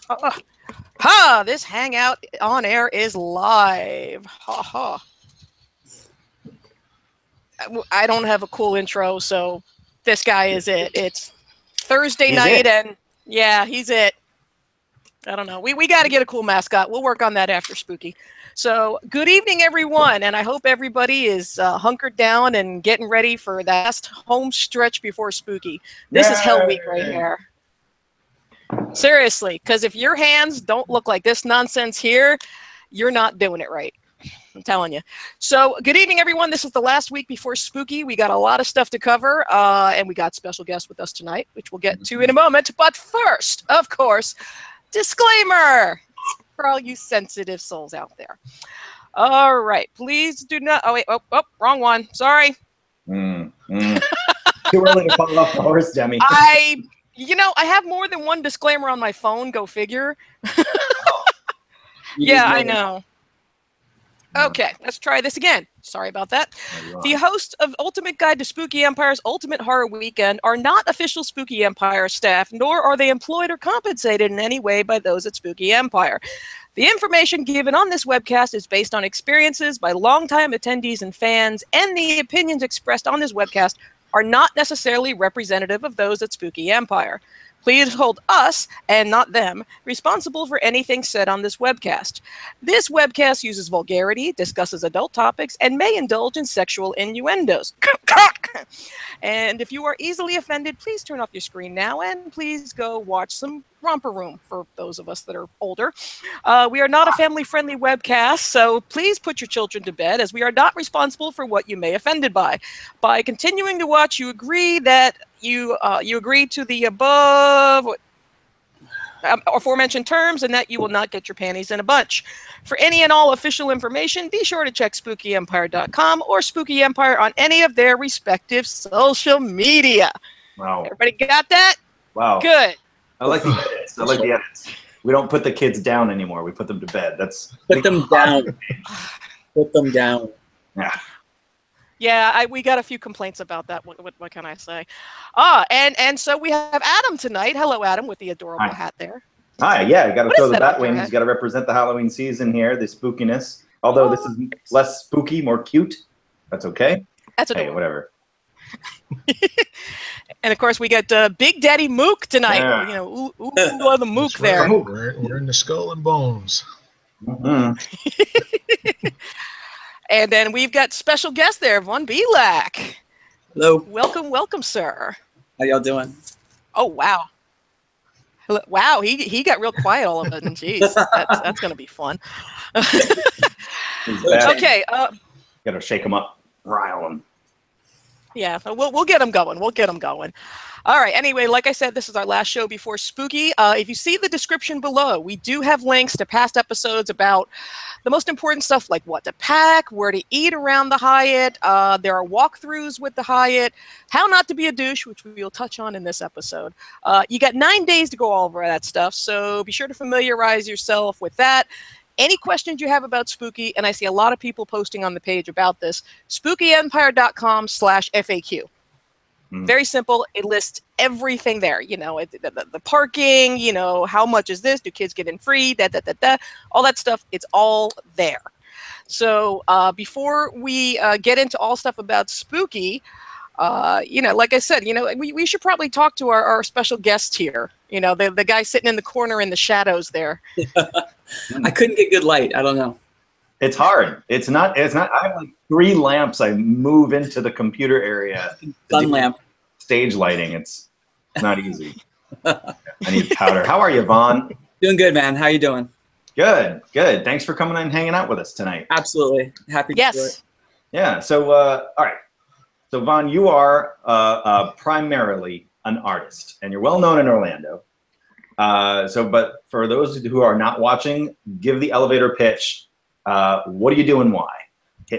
Ha! This hangout on air is live. Ha ha. I don't have a cool intro, so this guy is it. It's Thursday night, and yeah, he's it. I don't know. We got to get a cool mascot. We'll work on that after Spooky. So good evening, everyone, and I hope everybody is hunkered down and getting ready for the last home stretch before Spooky. This is Hell Week right here. Seriously, because if your hands don't look like this nonsense here, you're not doing it right. I'm telling you. So good evening, everyone. This is the last week before Spooky. We got a lot of stuff to cover, and we got special guests with us tonight, which we'll get to in a moment. But first, of course, disclaimer for all you sensitive souls out there. All right. Please do not. Oh, wait. Oh, wrong one. Sorry. Too early to fall off the horse, Demmie. You know, I have more than one disclaimer on my phone. Go figure. Yeah, I know. Okay, let's try this again. Sorry about that. The hosts of Ultimate Guide to Spooky Empire's Ultimate Horror Weekend are not official Spooky Empire staff, nor are they employed or compensated in any way by those at Spooky Empire. The information given on this webcast is based on experiences by longtime attendees and fans, and the opinions expressed on this webcast are not necessarily representative of those at Spooky Empire. Please hold us, and not them, responsible for anything said on this webcast. This webcast uses vulgarity, discusses adult topics, and may indulge in sexual innuendos. And if you are easily offended, please turn off your screen now, and please go watch some Romper Room for those of us that are older. We are not a family-friendly webcast, so please put your children to bed, as we are not responsible for what you may be offended by. By continuing to watch, you agree that you agree to the above aforementioned terms, and that you will not get your panties in a bunch. For any and all official information, be sure to check spookyempire.com or Spooky Empire on any of their respective social media. Wow. Everybody got that? Wow. Good. I like the edits. I like the edits. We don't put the kids down anymore. We put them to bed. Put them down. Put them down. Yeah. Yeah, we got a few complaints about that. What can I say? And so we have Adam tonight. Hello, Adam, with the adorable hat there. Hi, yeah, you got to throw the bat wings. You got to represent the Halloween season here, the spookiness. Although this is less spooky, more cute. That's okay. That's adorable. Hey, whatever. And of course, we got Big Daddy Mook tonight. Yeah. You know, ooh, the Mook there. We're in the skull and bones. Mm-hmm. And then we've got special guest there, Vaughn Belak. Hello. Welcome, sir. How y'all doing? Oh, wow. Wow, he got real quiet all of a sudden. Jeez, that's going to be fun. Okay. Got to shake him up, rile him. Yeah, we'll get him going. We'll get him going. All right. Anyway, like I said, this is our last show before Spooky. If you see the description below, we do have links to past episodes about the most important stuff, like what to pack, where to eat around the Hyatt. There are walkthroughs with the Hyatt, how not to be a douche, which we will touch on in this episode. You got 9 days to go over that stuff, so be sure to familiarize yourself with that. Any questions you have about Spooky, and I see a lot of people posting on the page about this, spookyempire.com/FAQ. Very simple. It lists everything there. You know, the parking, you know, how much is this? Do kids get in free? All that stuff. It's all there. So before we get into all stuff about Spooky, you know, like I said, you know, we should probably talk to our special guest here. You know, the guy sitting in the corner in the shadows there. I couldn't get good light. I don't know. It's hard. It's not. I have like 3 lamps. I move into the computer area. Sun lamp. Stage lighting. It's not easy. I need powder. How are you, Vaughn? Doing good, man. How you doing? Good. Good. Thanks for coming and hanging out with us tonight. Absolutely. Happy to do it. Yeah. So, all right. So, Vaughn, you are primarily an artist, and you're well known in Orlando. But for those who are not watching, give the elevator pitch. What do you do and why?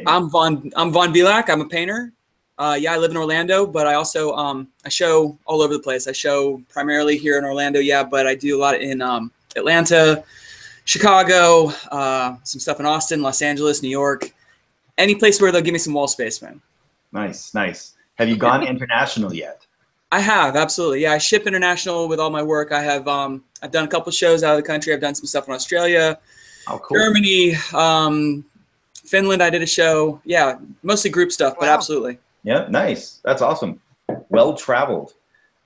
I'm Vaughn Belak. I'm a painter. Yeah, I live in Orlando, but I also I show all over the place. I show primarily here in Orlando, yeah, but I do a lot in Atlanta, Chicago, some stuff in Austin, Los Angeles, New York. Any place where they'll give me some wall space, man. Nice, nice. Have you gone international yet? I have, absolutely. Yeah, I ship international with all my work. I have I've done a couple shows out of the country. I've done some stuff in Australia, Germany, Finland. I did a show. Yeah, mostly group stuff, but absolutely. Yeah, nice. That's awesome. Well traveled.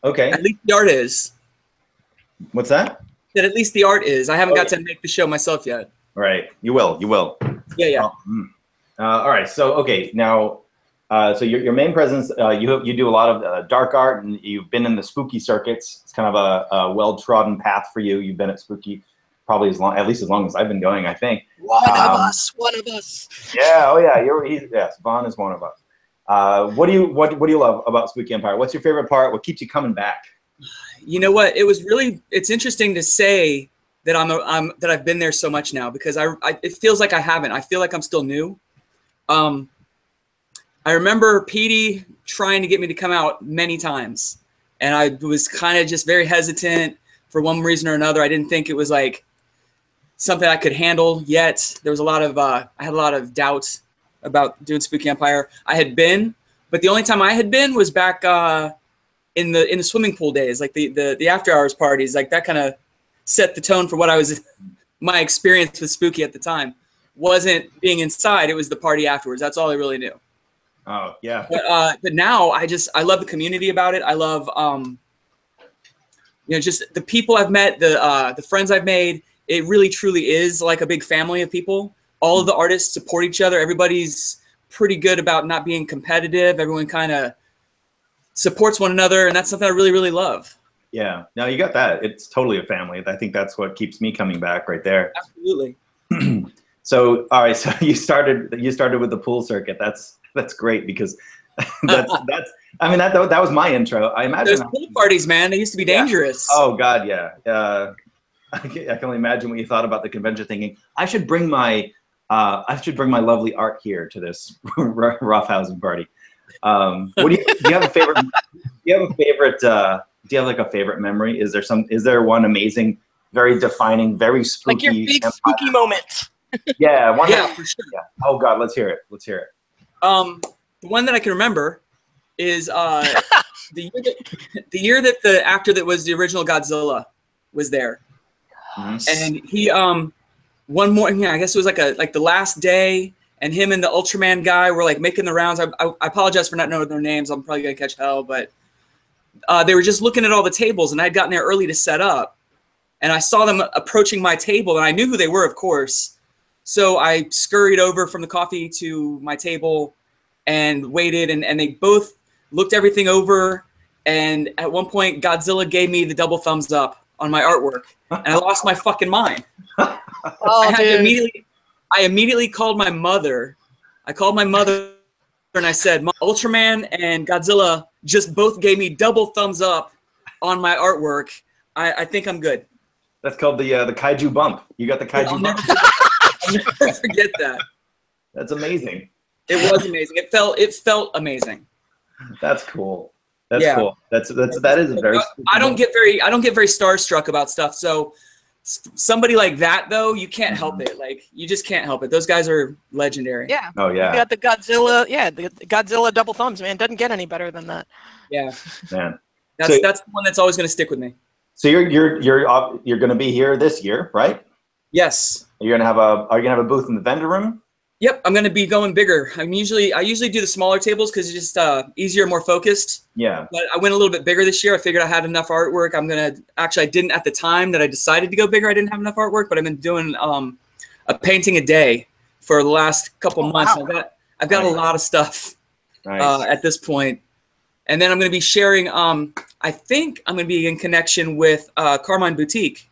Okay. At least the art is. What's that? That at least the art is. I haven't got to make the show myself yet. Right. You will. You will. Yeah, yeah. All right. So, okay. Now, so your main presence, you do a lot of dark art, and you've been in the spooky circuits. It's kind of a well-trodden path for you. You've been at spooky probably at least as long as I've been going, I think. One of us. Yeah. Oh, yeah. Yes. Vaughn is one of us. What do you love about Spooky Empire? What's your favorite part? What keeps you coming back? You know what? It's interesting to say that that I've been there so much now, because it feels like I haven't. I feel like I'm still new. I remember Petey trying to get me to come out many times, and I was kind of just very hesitant for one reason or another. I didn't think it was like something I could handle yet. There was a lot of I had a lot of doubts about doing Spooky Empire. I had been, but the only time I had been was back in the swimming pool days, like the after hours parties. Like that kind of set the tone for what my experience with Spooky at the time. Wasn't being inside, it was the party afterwards. That's all I really knew. Oh yeah. But now I love the community about it. I love just the people I've met, the friends I've made. It really truly is like a big family of people. All of the artists support each other. Everybody's pretty good about not being competitive. Everyone kind of supports one another, and that's something I really, really love. Yeah, no, you got that. It's totally a family. I think that's what keeps me coming back right there. Absolutely. So, all right, so you started with the pool circuit. That's great, because that was my intro. I imagine those pool parties, man. They used to be dangerous. Oh God, yeah. I can only imagine what you thought about the convention, thinking I should bring my lovely art here to this roughhousing party. Do you have a favorite? Do you have like a favorite memory? Is there one amazing, very defining, very spooky, like your big spooky moment? Yeah, for sure. Yeah. Oh God, let's hear it. The one that I can remember is the year that the actor that was the original Godzilla was there. And he one morning, I guess it was like the last day, and him and the Ultraman guy were like making the rounds. I apologize for not knowing their names. I'm probably gonna catch hell, but they were just looking at all the tables, and I'd gotten there early to set up, and I saw them approaching my table, and I knew who they were, of course. So I scurried over from the coffee to my table and waited, and they both looked everything over, and at one point Godzilla gave me the double thumbs up on my artwork, and I lost my fucking mind. I immediately called my mother. I called my mother and I said, Ultraman and Godzilla just both gave me double thumbs up on my artwork. I think I'm good. That's called the kaiju bump. You got the kaiju bump. I'll never forget that. That's amazing. It was amazing. It felt amazing. That's cool. That's cool. That is very. I don't get very starstruck about stuff. So somebody like that, though, you can't help it. Like, you just can't help it. Those guys are legendary. Yeah. Oh yeah. You got the Godzilla. Yeah, the Godzilla double thumbs, man. Doesn't get any better than that. Yeah. Man. That's the one that's always going to stick with me. So you're going to be here this year, right? Yes. Are you gonna have a booth in the vendor room? Yep, I'm going to be going bigger. I usually do the smaller tables because it's just easier, more focused. Yeah. But I went a little bit bigger this year. I figured I had enough artwork. I didn't at the time that I decided to go bigger. I didn't have enough artwork, but I've been doing a painting a day for the last couple months. Wow. I've got a lot of stuff at this point. And then I'm going to be sharing. I think I'm going to be in connection with Carmine Boutique.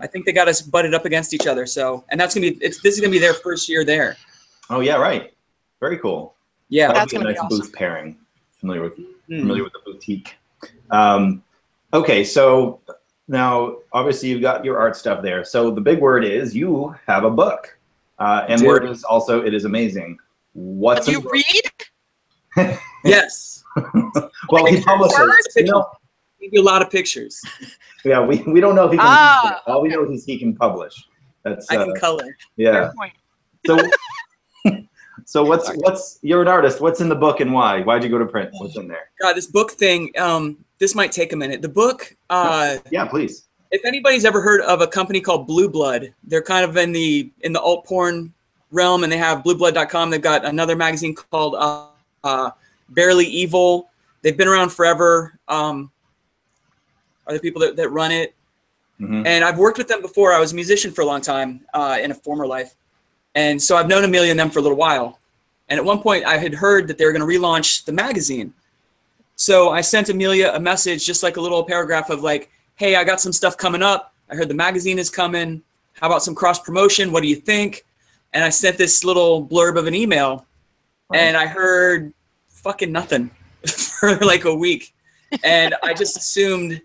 I think they got us butted up against each other. So, and this is going to be their first year there. Oh yeah, right. Very cool. Yeah, that's gonna be a nice booth pairing. Familiar with the boutique. Okay, so now obviously you've got your art stuff there. So the big word is you have a book, and the word is also it is amazing. What's you read? Yes. Well, he publishes. Give you a lot of pictures. Yeah, we don't know if he can. All we know is he can publish. That's I can color. Yeah. So what's you're an artist. What's in the book and why? Why'd you go to print? What's in there? God, this book thing. this might take a minute. The book. Yeah, please. If anybody's ever heard of a company called Blue Blood, they're kind of in the alt porn realm, and they have blueblood.com. They've got another magazine called Barely Evil. They've been around forever. Are the people that run it. Mm-hmm. And I've worked with them before. I was a musician for a long time in a former life. And so I've known Amelia and them for a little while. And at one point I had heard that they were going to relaunch the magazine. So I sent Amelia a message, just like a little paragraph of like, hey, I got some stuff coming up. I heard the magazine is coming. How about some cross promotion? What do you think? And I sent this little blurb of an email, and I heard fucking nothing for like a week. And I just assumed,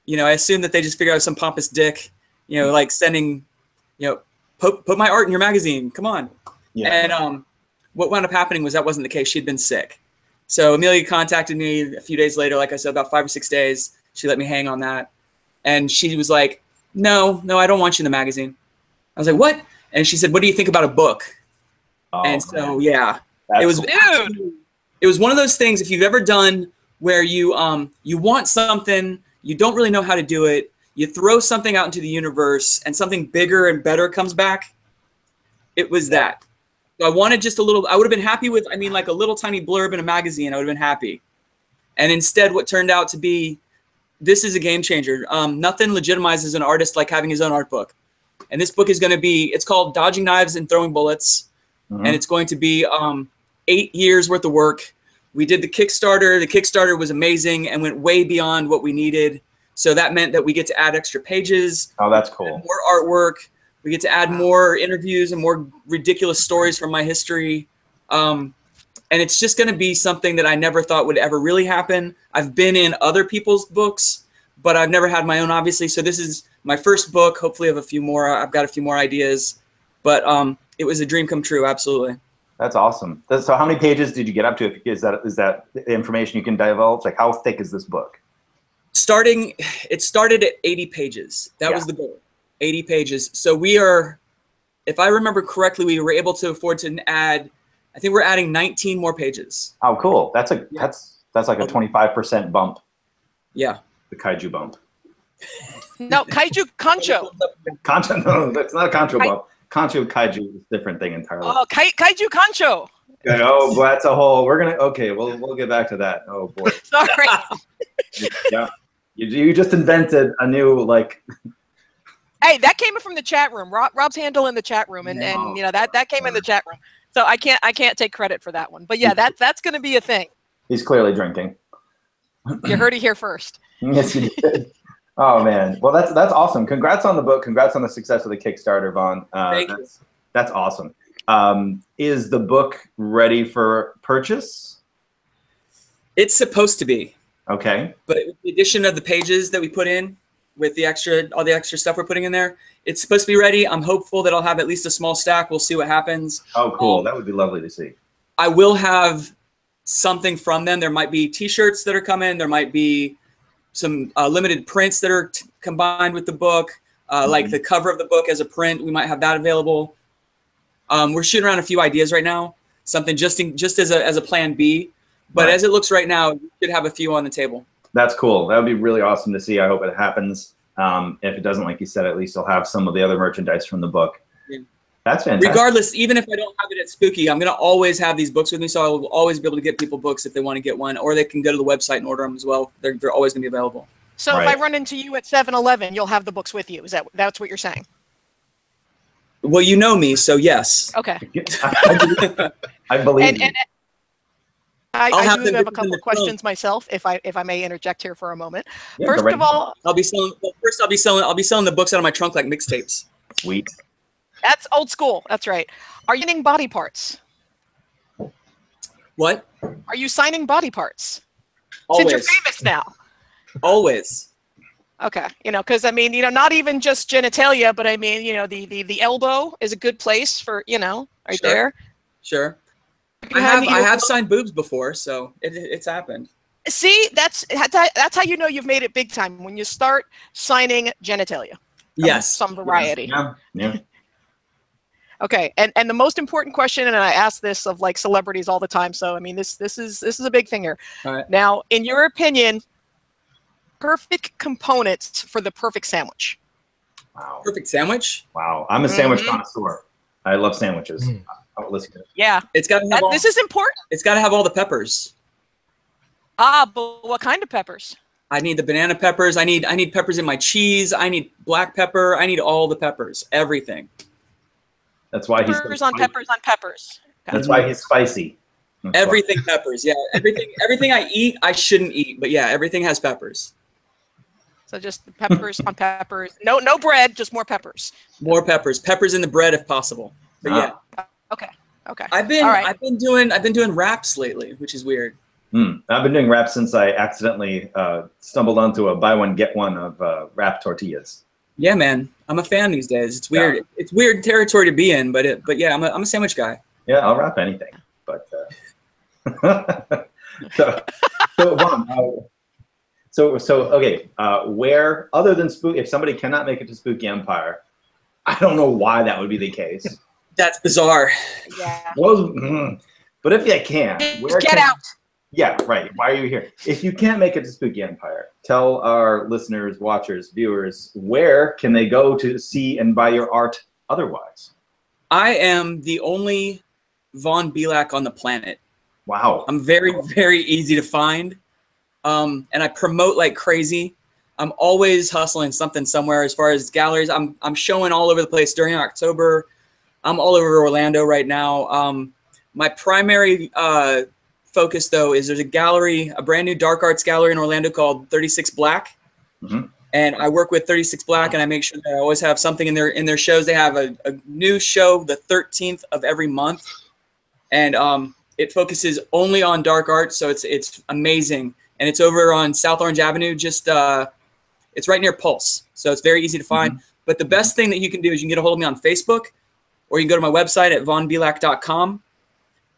I assumed that they just figured out some pompous dick, like sending, put my art in your magazine. Come on. Yeah. And what wound up happening was that wasn't the case. She'd been sick. So Amelia contacted me a few days later, like I said, about 5 or 6 days. She let me hang on that. And she was like, no, I don't want you in the magazine. I was like, what? And she said, what do you think about a book? Oh, and so, yeah, that's it was, dude. It was one of those things, if you've ever done where you want something, you don't really know how to do it, you throw something out into the universe and something bigger and better comes back. It was that. So I wanted just a little, I would have been happy with, like a little tiny blurb in a magazine, I would have been happy. And instead what turned out to be, this is a game changer. Nothing legitimizes an artist like having his own art book. And this book is going to be, it's called Dodging Knives and Throwing Bullets. Mm-hmm. And it's going to be 8 years worth of work. We did the Kickstarter. The Kickstarter was amazing and went way beyond what we needed. So that meant that we get to add extra pages. Oh, that's cool. More artwork. We get to add more interviews and more ridiculous stories from my history. And it's just going to be something that I never thought would ever really happen. I've been in other people's books, but I've never had my own, obviously. So this is my first book. Hopefully I have a few more. I've got a few more ideas. But it was a dream come true, absolutely. That's awesome. So how many pages did you get up to? Is that information you can divulge? Like, how thick is this book? It started at 80 pages. That was the goal, 80 pages. So we are, if I remember correctly, we were able to afford to add, I think we're adding 19 more pages. Oh, cool. That's like a 25% bump. Yeah. The kaiju bump. No, kaiju concho. Concho, no, that's not a concho bump. Concho kaiju is a different thing entirely. Oh, kaiju concho. Okay, oh, boy, that's a whole. Okay, we'll get back to that. Oh boy. Sorry. Yeah, you just invented a new like. Hey, that came from the chat room. Rob's handle in the chat room, and that came in the chat room. So I can't take credit for that one. But yeah, that's going to be a thing. He's clearly drinking. You heard it here first. Yes, you did. Oh man, well that's awesome. Congrats on the book. Congrats on the success of the Kickstarter, Vaughn. Thank you. That's awesome. Is the book ready for purchase? It's supposed to be. Okay. But with the addition of the pages that we put in, with all the extra stuff we're putting in there, it's supposed to be ready. I'm hopeful that I'll have at least a small stack. We'll see what happens. Oh, cool. That would be lovely to see. I will have something from them. There might be T-shirts that are coming. There might be some limited prints that are combined with the book, like the cover of the book as a print. We might have that available. We're shooting around a few ideas right now, something just as a plan B. But as it looks right now, we should have a few on the table. That's cool. That would be really awesome to see. I hope it happens. If it doesn't, like you said, at least you'll have some of the other merchandise from the book. Yeah. That's fantastic. Regardless, even if I don't have it at Spooky, I'm going to always have these books with me, so I will always be able to get people books if they want to get one, or they can go to the website and order them as well. They're always going to be available. So if I run into you at 7-Eleven, you'll have the books with you. That's what you're saying? Well, you know me, so yes. Okay. I believe you. I do have a couple of questions myself, if I may interject here for a moment. Yeah, first of all, I'll be selling the books out of my trunk like mixtapes. Sweet. That's old school. That's right. Are you signing body parts? What? Are you signing body parts? Always. Since you're famous now. Always. Okay, because not even just genitalia, but the elbow is a good place for right there. Sure. I have signed boobs before, so it's happened. See, that's how you know you've made it big time, when you start signing genitalia. Yes. Some variety. Yeah. Okay, and the most important question, and I ask this of like celebrities all the time, so this is a big thing here. All right. Now, in your opinion, perfect components for the perfect sandwich. Wow. Perfect sandwich? Wow. I'm a sandwich connoisseur. I love sandwiches. I'll listen to it. Yeah. It's got to have this is important. It's got to have all the peppers. Ah, but what kind of peppers? I need the banana peppers. I need peppers in my cheese. I need black pepper. I need all the peppers. Everything. That's why he's peppers on peppers on peppers. Okay. That's why he's spicy. Everything peppers. Yeah. Everything I eat, I shouldn't eat. But yeah, everything has peppers. So just the peppers on peppers. No bread, just more peppers. More peppers. Peppers in the bread if possible. But yeah. Okay. I've been doing wraps lately, which is weird. I've been doing wraps since I accidentally stumbled onto a buy one get one of wrap tortillas. Yeah, man, I'm a fan these days. It's weird. Yeah. It's weird territory to be in, but yeah, I'm a sandwich guy. Yeah, I'll wrap anything. But so Vaughn, okay, where other than Spooky, if somebody cannot make it to Spooky Empire, I don't know why that would be the case. That's bizarre. Yeah. But if you can, get out. Yeah, right. Why are you here? If you can't make it to Spooky Empire, tell our listeners, watchers, viewers, where can they go to see and buy your art otherwise? I am the only Vaughn Belak on the planet. Wow. I'm very, very easy to find. And I promote like crazy. I'm always hustling something somewhere as far as galleries. I'm showing all over the place during October. I'm all over Orlando right now. My primary focus though is there's a gallery, a brand new dark arts gallery in Orlando called 36 Black. And I work with 36 Black, and I make sure that I always have something in their shows. They have a new show the 13th of every month, and it focuses only on dark art, so it's amazing. And it's over on South Orange Avenue, just it's right near Pulse, so it's very easy to find. But the best thing that you can do is you can get a hold of me on Facebook, or you can go to my website at vaughnbelak.com.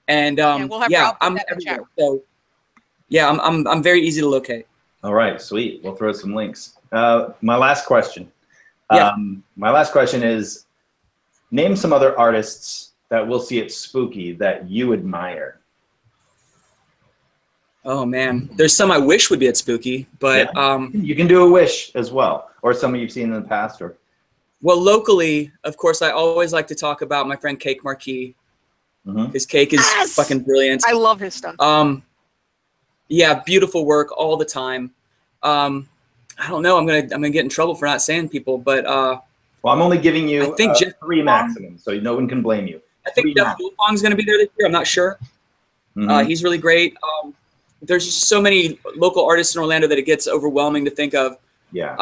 And yeah, I'm everywhere. So yeah, I'm very easy to locate. All right, sweet. We'll throw some links. My last question. Yeah. My last question is, name some other artists that we'll see at Spooky that you admire. Oh man, there's some I wish would be at Spooky, but you can do a wish as well, or some you've seen in the past, or. Well, locally, of course, I always like to talk about my friend Cake Marquis. His cake is fucking brilliant. I love his stuff. Yeah, beautiful work all the time. I don't know. I'm gonna get in trouble for not saying people, but well, I'm only giving you I think Jeff 3 maximum, so no one can blame you. I think Jeff Wolfong's gonna be there this year. I'm not sure. He's really great. There's just so many local artists in Orlando that it gets overwhelming to think of. Yeah.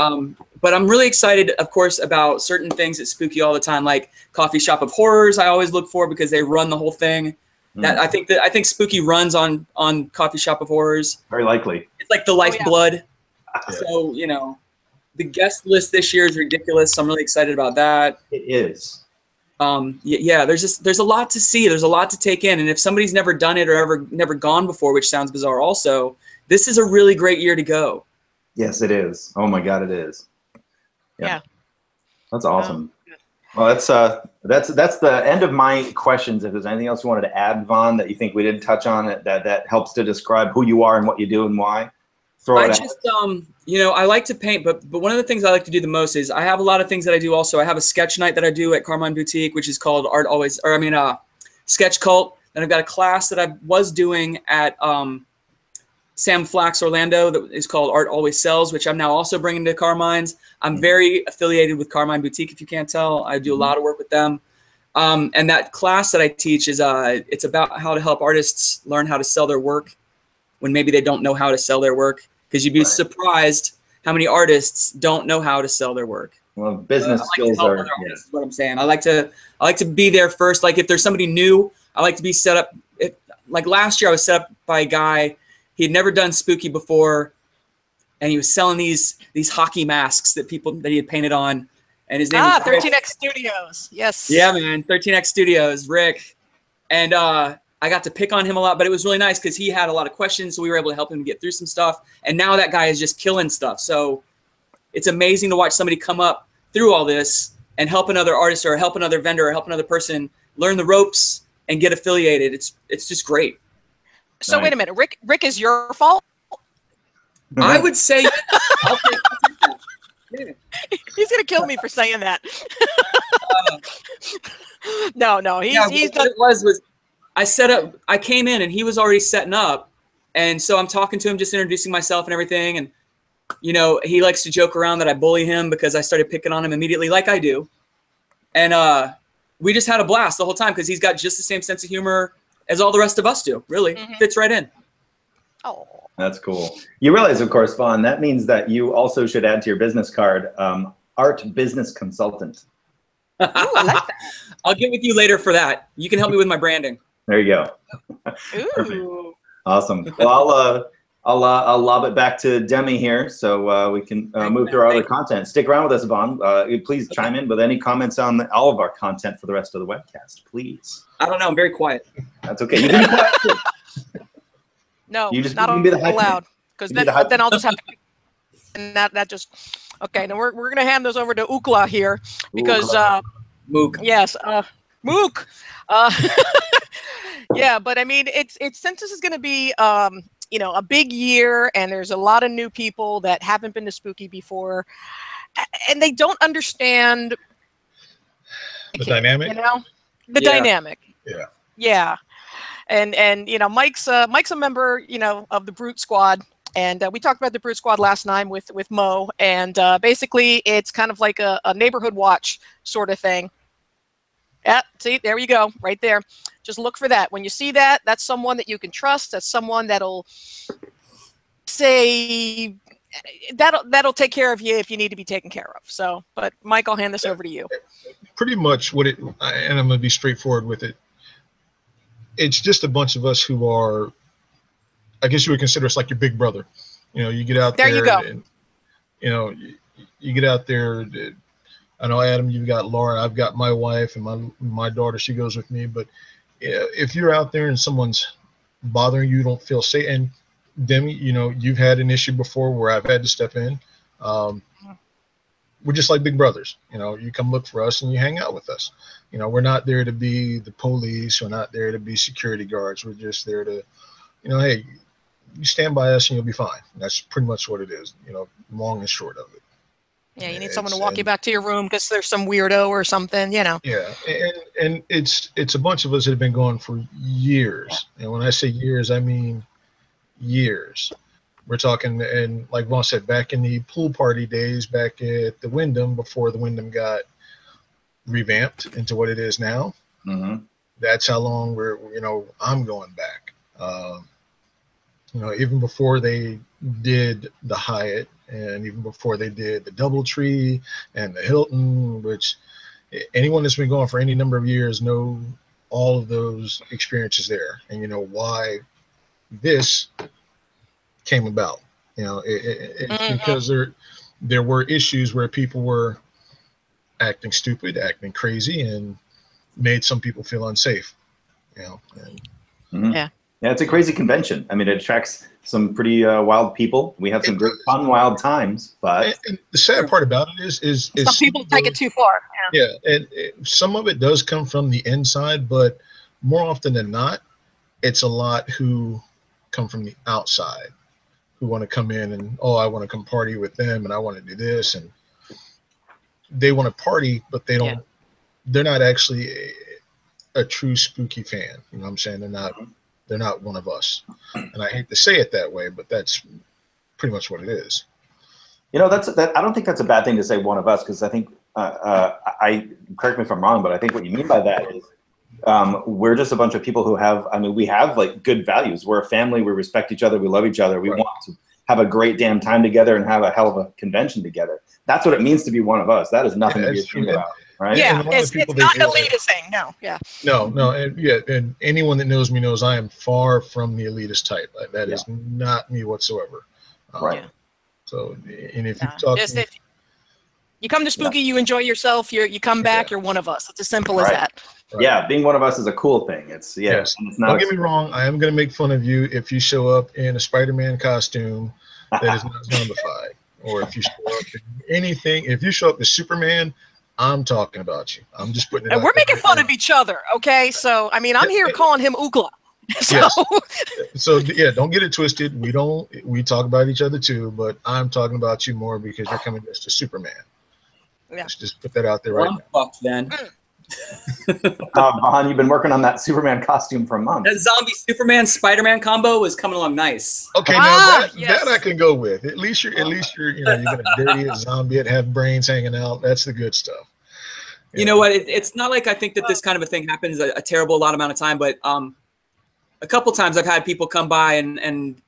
But I'm really excited, of course, about certain things at Spooky all the time, like Coffee Shop of Horrors. I always look for because they run the whole thing. I think Spooky runs on Coffee Shop of Horrors. Very likely. It's like the lifeblood. So the guest list this year is ridiculous. So I'm really excited about that. It is. Yeah. There's a lot to see. There's a lot to take in, and if somebody's never done it or never gone before, which sounds bizarre, also, this is a really great year to go. Yes, it is. Oh my God, it is. Yeah. That's awesome. Well, that's the end of my questions. If there's anything else you wanted to add, Vaughn, that you think we didn't touch on that helps to describe who you are and what you do and why, throw it out. I like to paint, but one of the things I like to do the most is I have a lot of things that I do also. I have a sketch night that I do at Carmine Boutique, which is called Sketch Cult. Then I've got a class that I was doing at Sam Flack's Orlando that is called Art Always Sells, which I'm now also bringing to Carmine's. I'm very affiliated with Carmine Boutique, if you can't tell. I do a lot of work with them. And that class that I teach is it's about how to help artists learn how to sell their work when maybe they don't know how to sell their work. Because you'd be surprised how many artists don't know how to sell their work. Well, business skills are. Is what I'm saying. I like to be there first. Like if there's somebody new, I like to be set up. Like last year, I was set up by a guy. He had never done Spooky before, and he was selling these hockey masks that he had painted on, and his name was 13X Studios. Yes. Yeah, man, 13X Studios, Rick, and I got to pick on him a lot, but it was really nice because he had a lot of questions, so we were able to help him get through some stuff. And now that guy is just killing stuff. So it's amazing to watch somebody come up through all this and help another artist or help another vendor or help another person learn the ropes and get affiliated. It's just great. So wait a minute, Rick is your fault? I would say yes. I'll take that. Yeah. He's gonna kill me for saying that. No, he's done. What it was I set up. I came in and he was already setting up, and so I'm talking to him, just introducing myself and everything. And you know, he likes to joke around that I bully him because I started picking on him immediately, like I do. And we just had a blast the whole time because he's got just the same sense of humor as all the rest of us do. Really, fits right in. Oh. That's cool. You realize, of course, Vaughn, that means that you also should add to your business card, art business consultant. Ooh, I like that. I'll get with you later for that. You can help me with my branding. There you go. Ooh. Awesome. Well, I'll lob it back to Demmie here so we can move through our other content. Stick around with us, Vaughn. Please chime in with any comments on all of our content for the rest of the webcast, please. I don't know. I'm very quiet. That's okay. You can be quiet too. No, You just not be the hype allowed. man. Because You be then the hype I'll just have to. And that just. Okay, now we're gonna hand those over to Ukla here because Mook. yes, Mook. Yeah, but I mean, it's since this is gonna be you know, a big year, and there's a lot of new people that haven't been to Spooky before, and they don't understand The dynamic? You know, the Yeah. dynamic. Yeah. Yeah. And you know, Mike's a member, you know, of the Brute Squad, and we talked about the Brute Squad last time with Mo, and basically it's kind of like a neighborhood watch sort of thing. Yeah, see, there you go, right there. Just look for that. When you see that, that's someone that you can trust. That's someone that'll say that'll take care of you if you need to be taken care of. So, but Mike, I'll hand this over to you. Pretty much what it, and I'm going to be straightforward with it. It's just a bunch of us who are, I guess you would consider us like your big brother. You know, you get out there. There you go. And, you know, you get out there. I know, Adam, you've got Laura. I've got my wife and my daughter. She goes with me. But if you're out there and someone's bothering you, don't feel safe. And Demmie, you know, you've had an issue before where I've had to step in. We're just like big brothers. You know, you come look for us and you hang out with us. You know, we're not there to be the police. We're not there to be security guards. We're just there to, you know, hey, you stand by us and you'll be fine. That's pretty much what it is, you know, long and short of it. Yeah, you need someone to walk you back to your room because there's some weirdo or something, you know. Yeah, and it's a bunch of us that have been going for years. And when I say years, I mean years. We're talking, and like Vaughn said, back in the pool party days, back at the Wyndham, before the Wyndham got revamped into what it is now. That's how long I'm going back. You know, even before they did the Hyatt, and even before they did the DoubleTree and the Hilton, which anyone that's been going for any number of years know all of those experiences there, and you know why this came about. You know, it's because there were issues where people were acting stupid, acting crazy, and made some people feel unsafe. You know, and, yeah, it's a crazy convention. I mean, it attracts some pretty wild people. We have some great fun, wild times. But and the sad part about it is some people take it too far. Yeah, and some of it does come from the inside, but more often than not, it's a lot who come from the outside, who want to come in and, oh, I want to come party with them, and I want to do this, and they want to party, but they don't. They're not actually a true spooky fan. You know what I'm saying? They're not one of us. And I hate to say it that way, but that's pretty much what it is. You know, I don't think that's a bad thing to say one of us, because I think correct me if I'm wrong, but I think what you mean by that is we're just a bunch of people who have, I mean, we have like good values. We're a family. We respect each other. We love each other. We want to have a great damn time together and have a hell of a convention together. That's what it means to be one of us. That is nothing to be ashamed about. Right? Yeah, it's not an elitist thing. No, yeah. No, and anyone that knows me knows I am far from the elitist type. That is not me whatsoever. Right. So, and if you talk, if you come to Spooky, you enjoy yourself. You come back. You're one of us. It's as simple as that. Right. Yeah, being one of us is a cool thing. It's yes. It's not. Don't get me wrong. I am going to make fun of you if you show up in a Spider-Man costume that is not zombified, or if you show up in anything. If you show up as Superman, I'm talking about you. I'm just putting it. And we're making fun of each other, okay? So I mean, I'm here calling him Ukla. So, Yes. So yeah, don't get it twisted. We talk about each other too, but I'm talking about you more because you're coming against a Superman. yeah. Let's just put that out there Well, right I'm fucked then. Vaughn, you've been working on that Superman costume for That months. zombie Superman Spider-Man combo was coming along nice. now. Okay, now yes. that I can go with. At least you're you're gonna dirty it, zombie it, have brains hanging out. That's the good stuff. You know what? It's not like I think that this kind of a thing happens a terrible lot amount of time, but a couple times I've had people come by and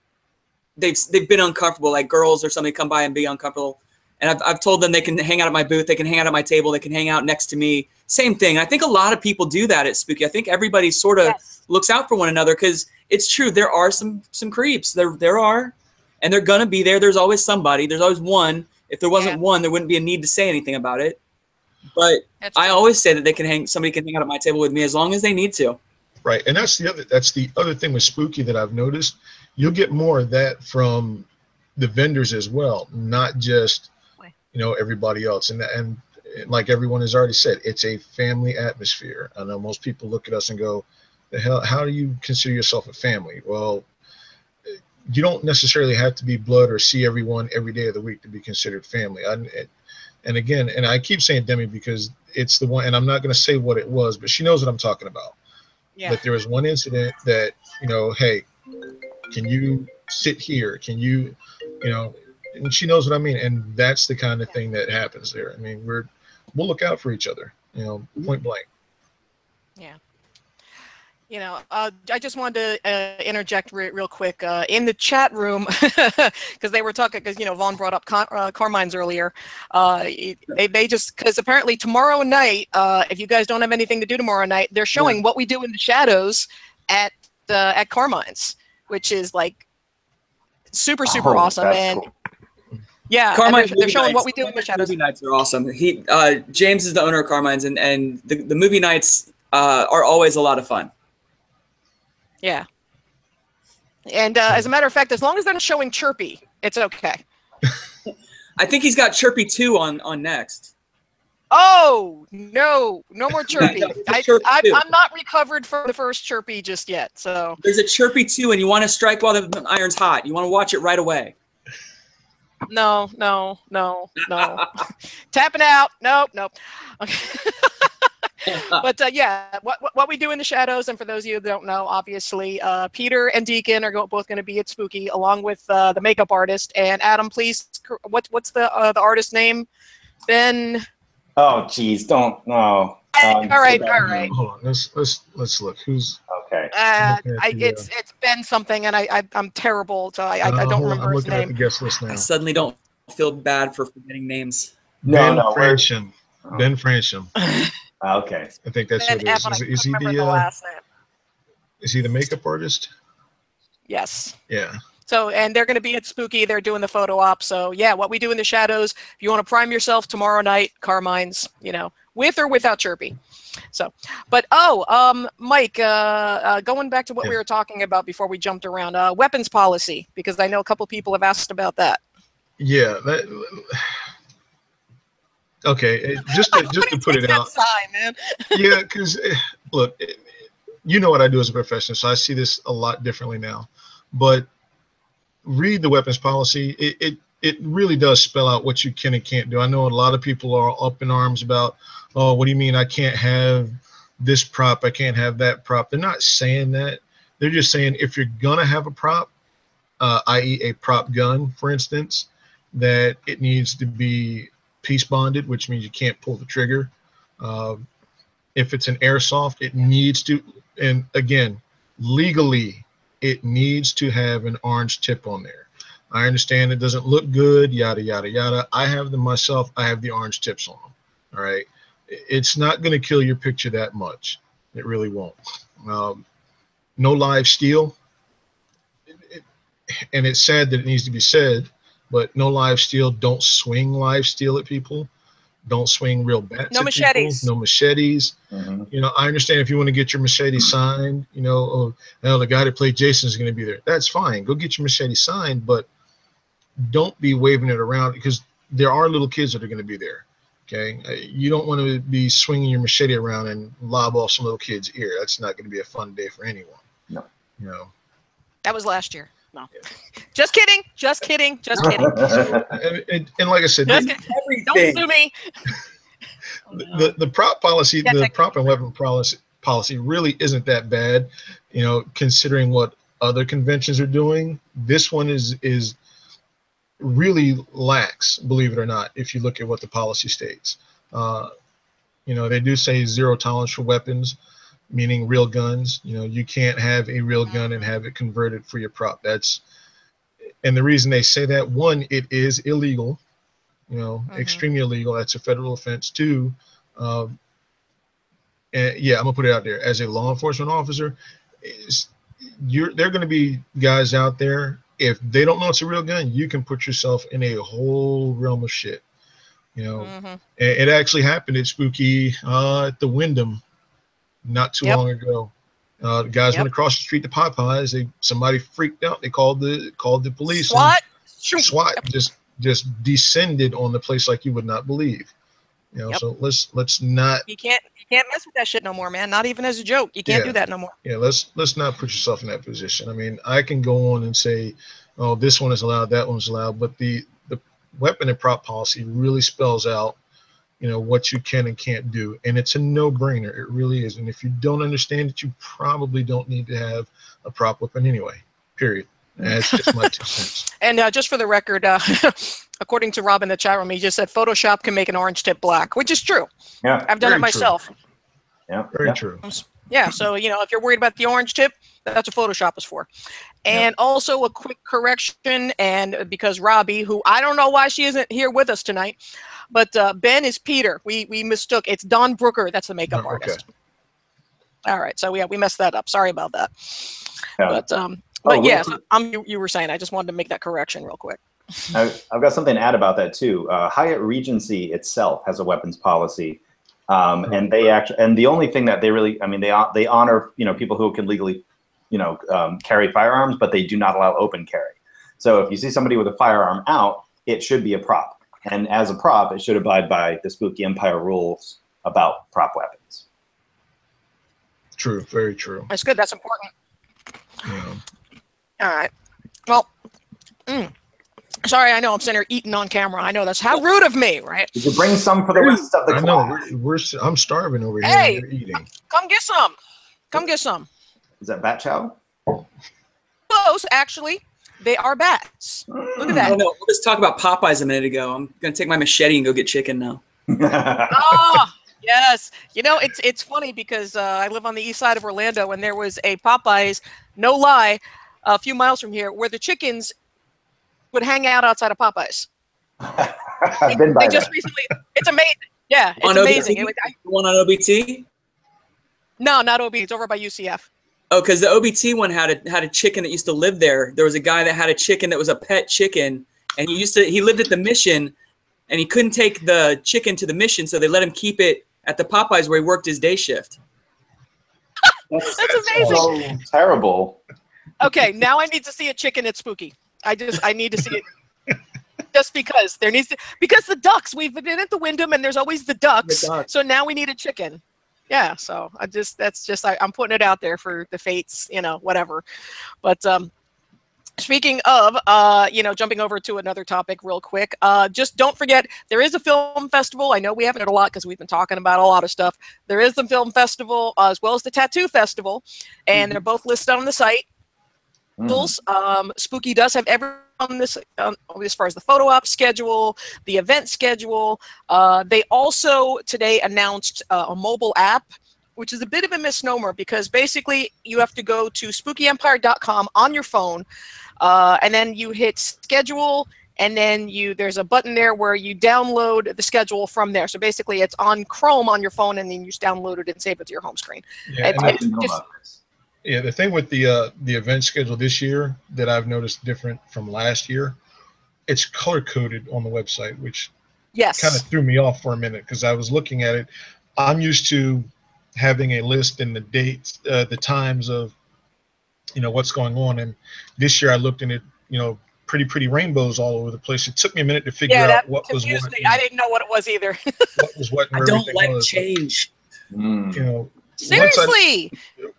they've been uncomfortable, like girls or somebody come by and be uncomfortable. And I've told them they can hang out at my booth, they can hang out at my table, they can hang out next to me. Same thing. I think a lot of people do that at Spooky. I think everybody sort of looks out for one another because it's true. There are some creeps. There are, and they're gonna be there. There's always somebody. There's always one. If there wasn't one, there wouldn't be a need to say anything about it. But I always say that somebody can hang out at my table with me as long as they need to. Right, and that's the other thing with Spooky that I've noticed. You'll get more of that from the vendors as well, not just everybody else. And like everyone has already said, it's a family atmosphere. I know most people look at us and go, "The hell? How do you consider yourself a family?" Well, you don't necessarily have to be blood or see everyone every day of the week to be considered family. And again, and I keep saying Demmie because it's the one, and I'm not going to say what it was, but she knows what I'm talking about. Yeah. But there was one incident that, hey, can you sit here? Can you, and she knows what I mean. And that's the kind of thing that happens there. I mean, we'll look out for each other, point blank. Yeah. I just wanted to interject real quick in the chat room because they were talking because Vaughn brought up Carmine's earlier. They just because apparently tomorrow night, if you guys don't have anything to do tomorrow night, they're showing what we do in the shadows at Carmine's, which is like super awesome. And cool. yeah, Carmine's they're showing what we do in the shadows. Movie nights are awesome. James is the owner of Carmine's, and the movie nights are always a lot of fun. Yeah. And as a matter of fact, as long as they're not showing Chirpy, it's okay. I think he's got Chirpy 2 on next. Oh, no more Chirpy. Chirpy I'm not recovered from the first Chirpy just yet. So there's a Chirpy 2, and you want to strike while the iron's hot. You want to watch it right away. No. Tapping out. Nope. Okay. But yeah, what we do in the shadows, and for those of you who don't know, obviously, Peter and Deacon are both going to be at Spooky, along with the makeup artist. And Adam, please, what's the artist name? Ben. Oh, geez, don't no. All right. Hold on, let's look. Who's okay? It's Ben something, and I'm terrible, so I don't remember his name. I'm looking at the guest list now. I suddenly don't feel bad for forgetting names. Ben Fransham. Ben Fransham. Okay. I think that's who it is. Is he the last name? Is he the makeup artist? Yes. Yeah. So, and they're going to be at Spooky. They're doing the photo op. So, yeah, what we do in the shadows. If you want to prime yourself tomorrow night, Carmine's, with or without Chirpy. So, but Mike, going back to what we were talking about before we jumped around, weapons policy, because I know a couple people have asked about that. Yeah. Okay, just to put it out. Sign, man. Yeah, because look, you know what I do as a professional, so I see this a lot differently now. But read the weapons policy. It really does spell out what you can and can't do. I know a lot of people are up in arms about, oh, what do you mean I can't have this prop? I can't have that prop. They're not saying that. They're just saying if you're gonna have a prop, i.e. a prop gun, for instance, that it needs to be piece bonded, which means you can't pull the trigger. If it's an airsoft, it needs to, and again, legally, it needs to have an orange tip on there. I understand it doesn't look good, yada, yada, yada. I have them myself. I have the orange tips on them. All right. It's not going to kill your picture that much. It really won't. No live steel. And it's sad that it needs to be said, but no live steel. Don't swing live steel at people. Don't swing real bats. No machetes. People. No machetes. Mm-hmm. I understand if you want to get your machete signed, the guy that played Jason is going to be there. That's fine. Go get your machete signed, but don't be waving it around because there are little kids that are going to be there. Okay. You don't want to be swinging your machete around and lob off some little kid's ear. That's not going to be a fun day for anyone. No. You know, that was last year. No, just kidding, just kidding, just kidding. And like I said, don't sue me. The prop policy, the prop and weapon policy really isn't that bad, you know, considering what other conventions are doing. This one is really lax, believe it or not, if you look at what the policy states. You know, they do say 0 tolerance for weapons, meaning real guns. You know, you can't have a real gun and have it converted for your prop. And the reason they say that, one, it is illegal, you know, extremely illegal. That's a federal offense. 2, and yeah, I'm gonna put it out there. As a law enforcement officer, there are going to be guys out there. If they don't know it's a real gun, you can put yourself in a whole realm of shit. You know, it actually happened at Spooky at the Wyndham not too long ago. The guys went across the street to Popeyes. Somebody freaked out. They called the police. SWAT. SWAT just descended on the place like you would not believe. You know, so let's not. You can't mess with that shit no more, man. Not even as a joke. You can't do that no more. Yeah, let's not put yourself in that position. I mean, I can go on and say, oh, this one is allowed, that one's allowed, but the weapon and prop policy really spells out, you know, what you can and can't do, and it's a no-brainer. It really is. And if you don't understand it, you probably don't need to have a prop weapon anyway. Period. That's just my 2 cents. And just for the record, according to Rob in the chat room, he just said Photoshop can make an orange tip black, which is true. Yeah, I've done it myself. True. Yeah, very true. Yeah, so you know, if you're worried about the orange tip, that's what Photoshop is for. And also a quick correction, and because Robbie, who I don't know why she isn't here with us tonight, but Ben is Peter. We mistook. It's Don Brooker. That's the makeup artist. All right, so we messed that up. Sorry about that. But yes, you were saying. I just wanted to make that correction real quick. I've got something to add about that too. Hyatt Regency itself has a weapons policy, and the only thing that they really, I mean, they honor, you know, people who can legally, you know, carry firearms, but they do not allow open carry. So if you see somebody with a firearm out, it should be a prop, and as a prop, it should abide by the Spooky Empire rules about prop weapons. True, very true. That's good. That's important. Yeah. All right. Well, sorry, I know I'm sitting here eating on camera. I know that's how rude of me, right? Did you bring some for the rest of the class? I know. I'm starving over here. Hey, you're eating. Come get some. Come get some. Is that bat chow? Close, actually. They are bats. Look at that. I don't know. We'll just talk about Popeyes a minute ago. I'm gonna take my machete and go get chicken now. Oh, yes. You know, it's funny because I live on the east side of Orlando, and there was a Popeyes, no lie, a few miles from here, where the chickens would hang out outside of Popeyes. I've been by they just recently. It's amazing. Yeah, it's amazing. One on OBT? No, not OB. It's over by UCF. Oh, because the OBT one had a chicken that used to live there. There was a guy that had a chicken that was a pet chicken, and he lived at the Mission, and he couldn't take the chicken to the Mission, so they let him keep it at the Popeyes where he worked his day shift. That's amazing. So terrible. Okay, now I need to see a chicken at Spooky. I need to see it. Just because because the ducks, we've been at the Wyndham and there's always the ducks. So now we need a chicken. Yeah, so I'm putting it out there for the fates, you know, whatever. But speaking of, you know, jumping over to another topic real quick, just don't forget, there is a film festival. I know we haven't had a lot because we've been talking about a lot of stuff. There is the film festival as well as the tattoo festival, and they're both listed on the site. Spooky does have everything on this as far as the photo op schedule, the event schedule. They also today announced a mobile app, which is a bit of a misnomer because basically you have to go to spookyempire.com on your phone, and then you hit schedule, and then there's a button there where you download the schedule from there. So basically it's on Chrome on your phone, and then you just download it and save it to your home screen. Yeah, yeah, the thing with the event schedule this year that I've noticed different from last year, it's color coded on the website, which kind of threw me off for a minute because I was looking at it. I'm used to having a list and the dates, the times of, you know, what's going on, and this year I looked and it, you know, pretty rainbows all over the place. It took me a minute to figure out what was what. I didn't know what it was either. What was what? I don't like change. You know. Seriously.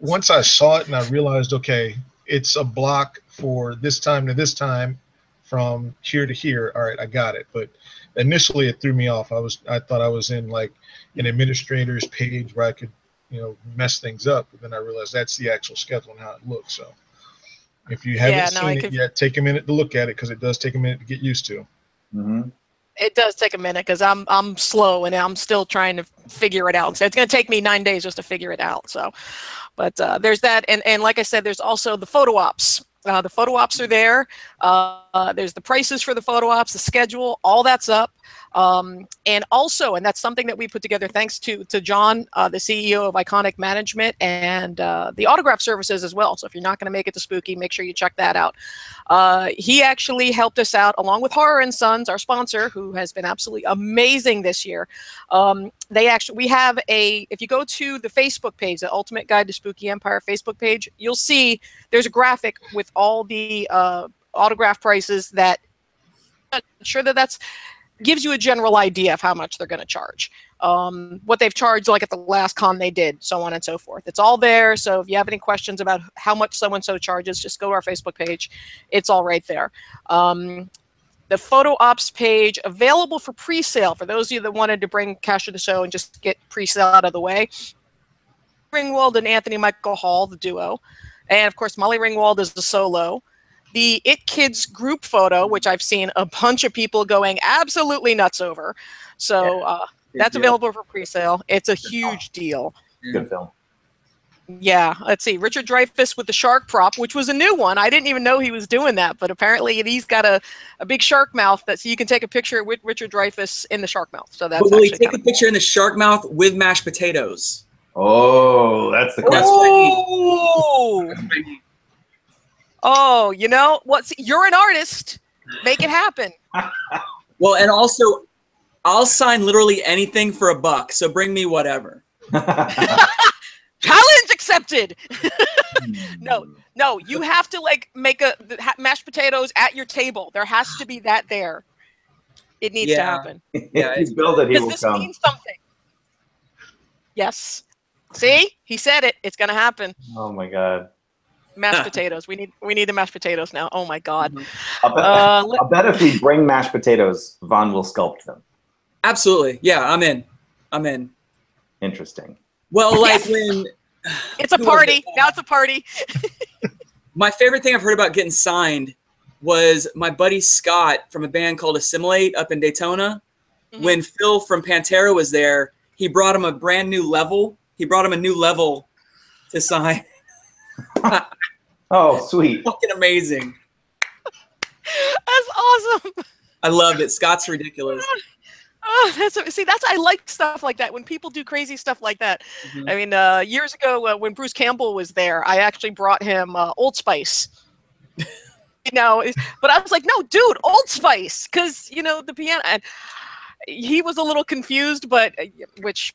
Once I saw it and I realized, okay, it's a block for this time to this time, from here to here. All right, I got it. But initially, it threw me off. I thought I was in like an administrator's page where I could, mess things up. But then I realized that's the actual schedule and how it looks. So if you haven't seen it yet, take a minute to look at it, because it does take a minute to get used to. Mm-hmm. It does take a minute, because I'm slow and I'm still trying to figure it out. So it's going to take me 9 days just to figure it out. So, but there's that, and like I said, there's also the photo ops. The photo ops are there. There's the prices for the photo ops, the schedule, all that's up. And also, and that's something that we put together thanks to John, the CEO of Iconic Management, and the autograph services as well. So if you're not going to make it to Spooky, make sure you check that out. He actually helped us out along with Horror and Sons, our sponsor, who has been absolutely amazing this year. We have if you go to the Facebook page, the Ultimate Guide to Spooky Empire Facebook page, you'll see there's a graphic with all the autograph prices that I'm sure that's gives you a general idea of how much they're going to charge, what they've charged like at the last con they did, so on and so forth. It's all there. So if you have any questions about how much so-and-so charges, just go to our Facebook page. It's all right there. The photo ops page available for pre-sale for those of you that wanted to bring cash to the show and just get pre-sale out of the way. Ringwald and Anthony Michael Hall, the duo. And of course, Molly Ringwald is the solo. The It Kids group photo, which I've seen a bunch of people going absolutely nuts over. So that's available for pre-sale. It's a huge deal. Good film. Yeah, let's see. Richard Dreyfuss with the shark prop, which was a new one. I didn't even know he was doing that, but apparently he's got a big shark mouth so you can take a picture with Richard Dreyfuss in the shark mouth. So that's will he take a picture in the shark mouth with mashed potatoes? Oh, that's the question. Oh, oh, you know what? You're an artist. Make it happen. Well, and also, I'll sign literally anything for $1, so bring me whatever. Challenge accepted. No, you have to like make mashed potatoes at your table. There has to be that there. It needs to happen. Yeah, if you build it, he will this come. means something. Yes. See, he said it. It's gonna happen. Oh my God. Mashed potatoes. We need the mashed potatoes now. Oh my God. I'll bet if we bring mashed potatoes, Vaughn will sculpt them. Absolutely. Yeah, I'm in. I'm in. Interesting. Well, like when it's a party. Now it's a party. My favorite thing I've heard about getting signed was my buddy Scott from a band called Assimilate up in Daytona. Mm-hmm. When Phil from Pantera was there, he brought him a brand new level. He brought him a new level to sign. Oh, sweet. Fucking amazing. That's awesome. I loved it. Scott's ridiculous. Oh, I like stuff like that when people do crazy stuff like that. Mm-hmm. I mean, years ago when Bruce Campbell was there, I actually brought him Old Spice. But I was like, no, dude, Old Spice, because the piano. And he was a little confused, but which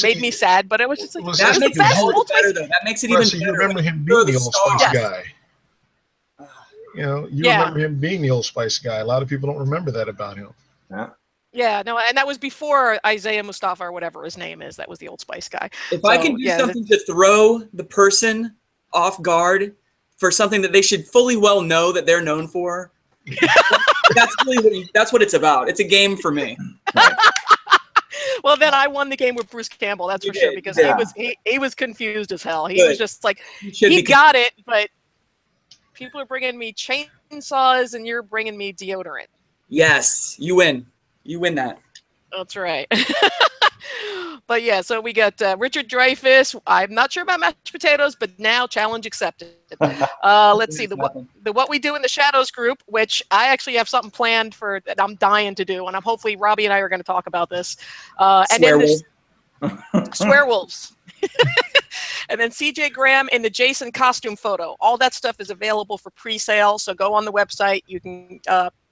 made me sad. But it was just like that makes it Old better, though. That makes it even better. You remember him being the Old Spice guy. You remember him being the Old Spice guy. A lot of people don't remember that about him. Yeah. Yeah, no, and that was before Isaiah Mustafa or whatever his name is. That was the Old Spice guy. If I can do something to throw the person off guard for something that they should fully well know that they're known for, that's what it's about. It's a game for me. Well, then I won the game with Bruce Campbell. That's for sure, because he was confused as hell. He was just like, he got it, but people are bringing me chainsaws and you're bringing me deodorant. Yes, you win. You win that. That's right. But yeah, so we got Richard Dreyfuss. I'm not sure about mashed potatoes, but now challenge accepted. Let's see the What We Do in the Shadows group, which I actually have something planned for that I'm dying to do, and I'm hopefully Robbie and I are going to talk about this. And then there's Swearwolves. And then CJ Graham in the Jason costume photo. All that stuff is available for pre-sale, so go on the website. You can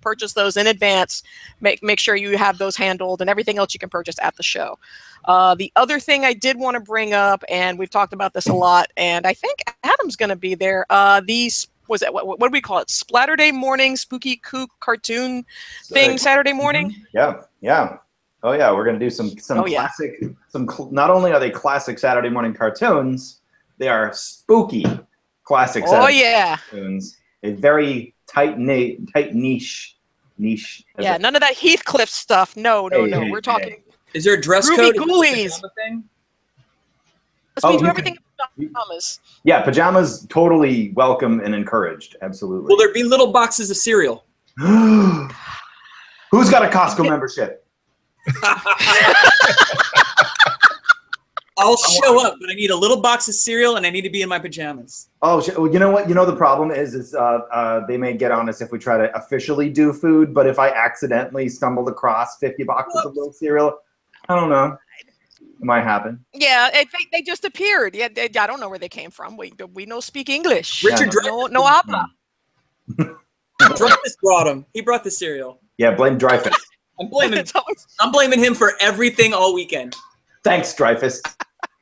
purchase those in advance. Make sure you have those handled, and everything else you can purchase at the show. The other thing I did want to bring up, and we've talked about this a lot, and I think Adam's going to be there. What do we call it? Splatterday morning, spooky kook cartoon thing Saturday morning. Yeah. Oh yeah, we're gonna do some classic. Not only are they classic Saturday morning cartoons, they are spooky. classic set Oh, of yeah. cartoons. A very tight niche. Yeah, none of that Heathcliff stuff. No. Hey, We're talking Is there a dress groovy code? ghoulies. Is there a thing? Let's do you everything in pajamas. Yeah, pajamas totally welcome and encouraged. Absolutely. Will there be little boxes of cereal? Who's got a Costco membership? I'll show up, but I need a little box of cereal and I need to be in my pajamas. Oh, you know what? You know the problem is they may get on us if we try to officially do food, but if I accidentally stumbled across 50 boxes of little cereal, I don't know. It might happen. Yeah, they just appeared. Yeah, I don't know where they came from. We no speak English. Richard no habla. Dreyfus brought him. He brought the cereal. Yeah, blame Dreyfus. I'm blaming him for everything all weekend. Thanks, Dreyfus.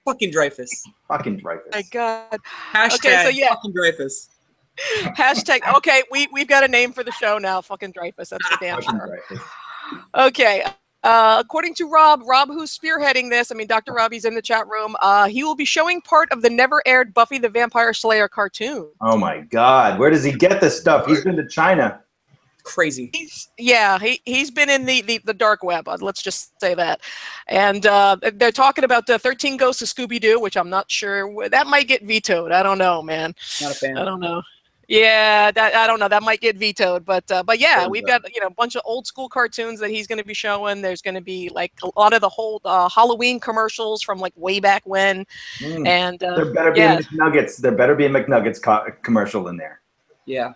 Fucking Dreyfus. Fucking Dreyfus. My God. Hashtag okay, so yeah. fucking Dreyfus. Hashtag. Okay, we've got a name for the show now. Fucking Dreyfus. That's for damn Fucking sure. Dreyfus. Okay. According to Rob, who's spearheading this, I mean, Dr. Robbie's in the chat room. He will be showing part of the never-aired Buffy the Vampire Slayer cartoon. Oh my God, where does he get this stuff? He's been to China. Crazy. He's been in the dark web. Let's just say that. And they're talking about the 13 Ghosts of Scooby-Doo, which I'm not sure that might get vetoed. I don't know, man. Not a fan. I don't know. Yeah, I don't know. That might get vetoed, but yeah, we've got a bunch of old school cartoons that he's going to be showing. There's going to be like a lot of the whole Halloween commercials from like way back when, and there better be a McNuggets. There better be a McNuggets commercial in there. Yeah,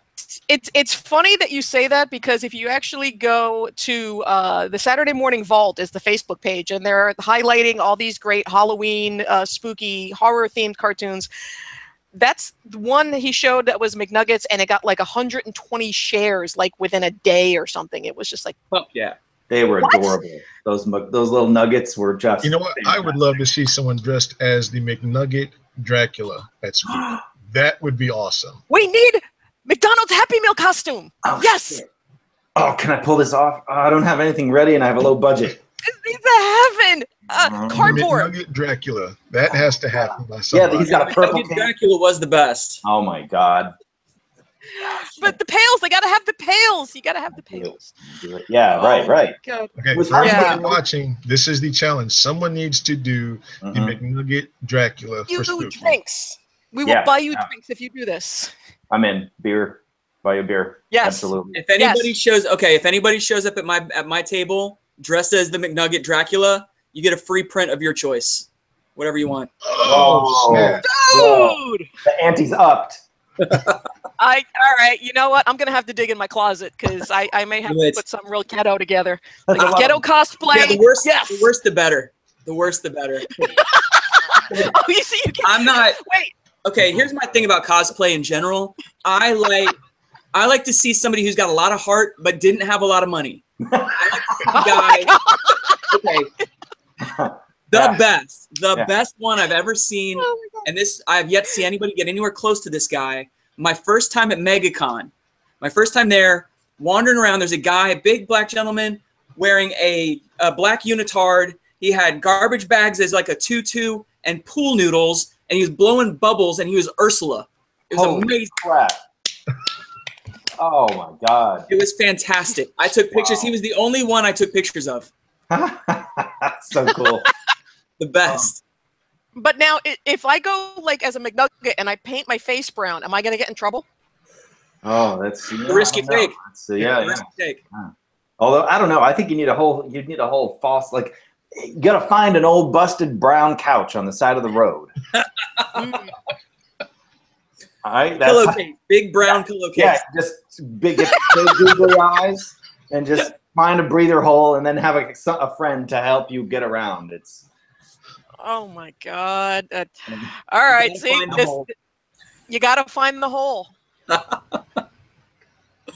it's funny that you say that, because if you actually go to the Saturday Morning Vault is the Facebook page, and they're highlighting all these great Halloween spooky horror themed cartoons. That's the one he showed that was McNuggets, and it got like 120 shares like within a day or something. It was just like, oh yeah, they were adorable. Those little nuggets were just. You know what? I would love to see someone dressed as the McNugget Dracula at school. That would be awesome. We need McDonald's Happy Meal costume. Oh, yes. Shit. Oh, can I pull this off? Oh, I don't have anything ready, and I have a low budget. It's a heaven. Cardboard. McNugget Dracula. That has to happen by somebody. Yeah, he's got a purple. Dracula was the best. Oh my God. But the pails, they gotta have the pails. You gotta have the pails. Do it. Yeah, right. God. Okay, for everybody watching, this is the challenge. Someone needs to do the McNugget Dracula for spooky. Drinks. We will buy you drinks if you do this. I'm in. Beer. Buy you beer. Yes. Absolutely. If anybody shows up at my table dressed as the McNugget Dracula, you get a free print of your choice, whatever you want. Oh, snap. Dude! The ante's upped. All right, you know what? I'm gonna have to dig in my closet, because I may have to put something real ghetto together. Like ghetto cosplay. Yeah, the worse the better. The worse the better. Oh, you see, I'm not. Wait. Okay, here's my thing about cosplay in general. I like to see somebody who's got a lot of heart but didn't have a lot of money. I like to see the guy. Okay. The best one I've ever seen, and this I have yet to see anybody get anywhere close to this guy. My first time at MegaCon, my first time there, wandering around, there's a guy, a big black gentleman, wearing a black unitard. He had garbage bags as like a tutu and pool noodles, and he was blowing bubbles, and he was Ursula. It was amazing. Crap. Oh my God. It was fantastic. I took pictures. He was the only one I took pictures of. So cool. The best. But now, if I go like as a McNugget and I paint my face brown, am I gonna get in trouble? Oh, that's a risky take. Risky take. Although I don't know, I think you need a whole false, like, you gotta find an old busted brown couch on the side of the road. All right, pillowcase, big brown pillowcase. Yeah, just big googly eyes, and just find a breather hole, and then have a friend to help you get around. Oh my God! All right, see, you gotta find the hole. I'll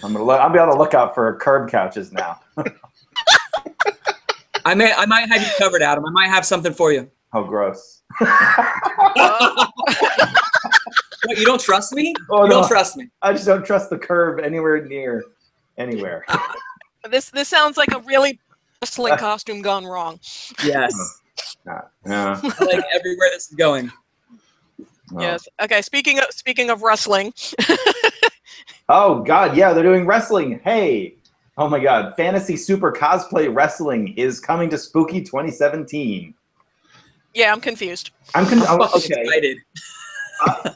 be on the lookout for curb couches now. I might have you covered, Adam. I might have something for you. Oh, gross. What, you don't trust me? Oh, you don't trust me. I just don't trust the curb anywhere near anywhere. This sounds like a really wrestling costume gone wrong. Yes. Yeah. I like everywhere this is going. Oh. Yes. Okay. Speaking of wrestling. Oh God, yeah, they're doing wrestling. Hey, oh my God, Fantasy Super Cosplay Wrestling is coming to Spooky 2017. Yeah, I'm confused. I'm okay. excited.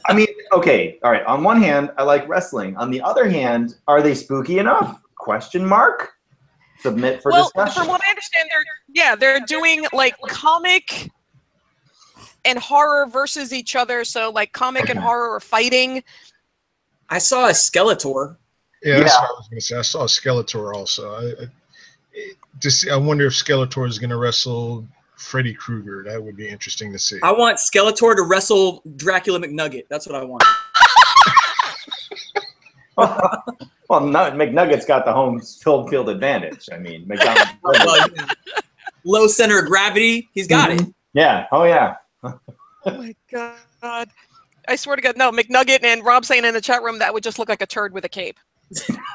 I mean, okay, all right. On one hand, I like wrestling. On the other hand, are they spooky enough? Question mark. Submit for discussion. From what I understand, they're doing like comic and horror versus each other. So like comic and horror are fighting. I saw a Skeletor. Yeah, that's what I was going to say. I saw a Skeletor also. I wonder if Skeletor is going to wrestle Freddy Krueger. That would be interesting to see. I want Skeletor to wrestle Dracula McNugget. That's what I want. Well, McNugget's got the home field advantage. I mean, McDonald's. Low center of gravity. He's got it. Yeah. Oh, yeah. Oh, my God. I swear to God, no, McNugget and Rob saying in the chat room that would just look like a turd with a cape.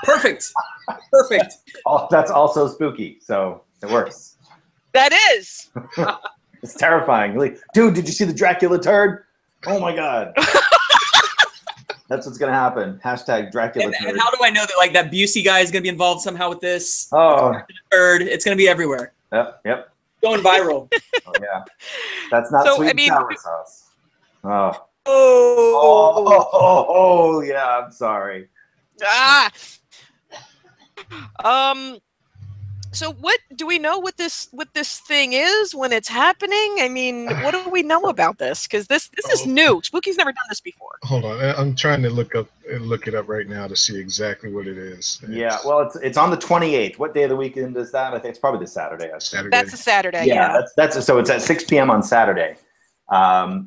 Perfect. Perfect. Oh, that's also spooky, so it works. That is. It's terrifying. Like, dude, did you see the Dracula turd? Oh, my God. That's what's going to happen. Hashtag Dracula turd. And how do I know that like that Busey guy is going to be involved somehow with this? Oh. Turd. It's going to be everywhere. Yep. Going viral. Oh, yeah. That's not sweet and sour sauce. Oh. Oh, yeah, I'm sorry. So what do we know what this thing is when it's happening? I mean, what do we know about this? Because this is new. Spooky's never done this before. Hold on, I'm trying to look it up right now to see exactly what it is. Yeah, well, it's on the 28th. What day of the weekend is that? I think it's probably the Saturday. Saturday. That's a Saturday. Yeah, so it's at 6 p.m. on Saturday.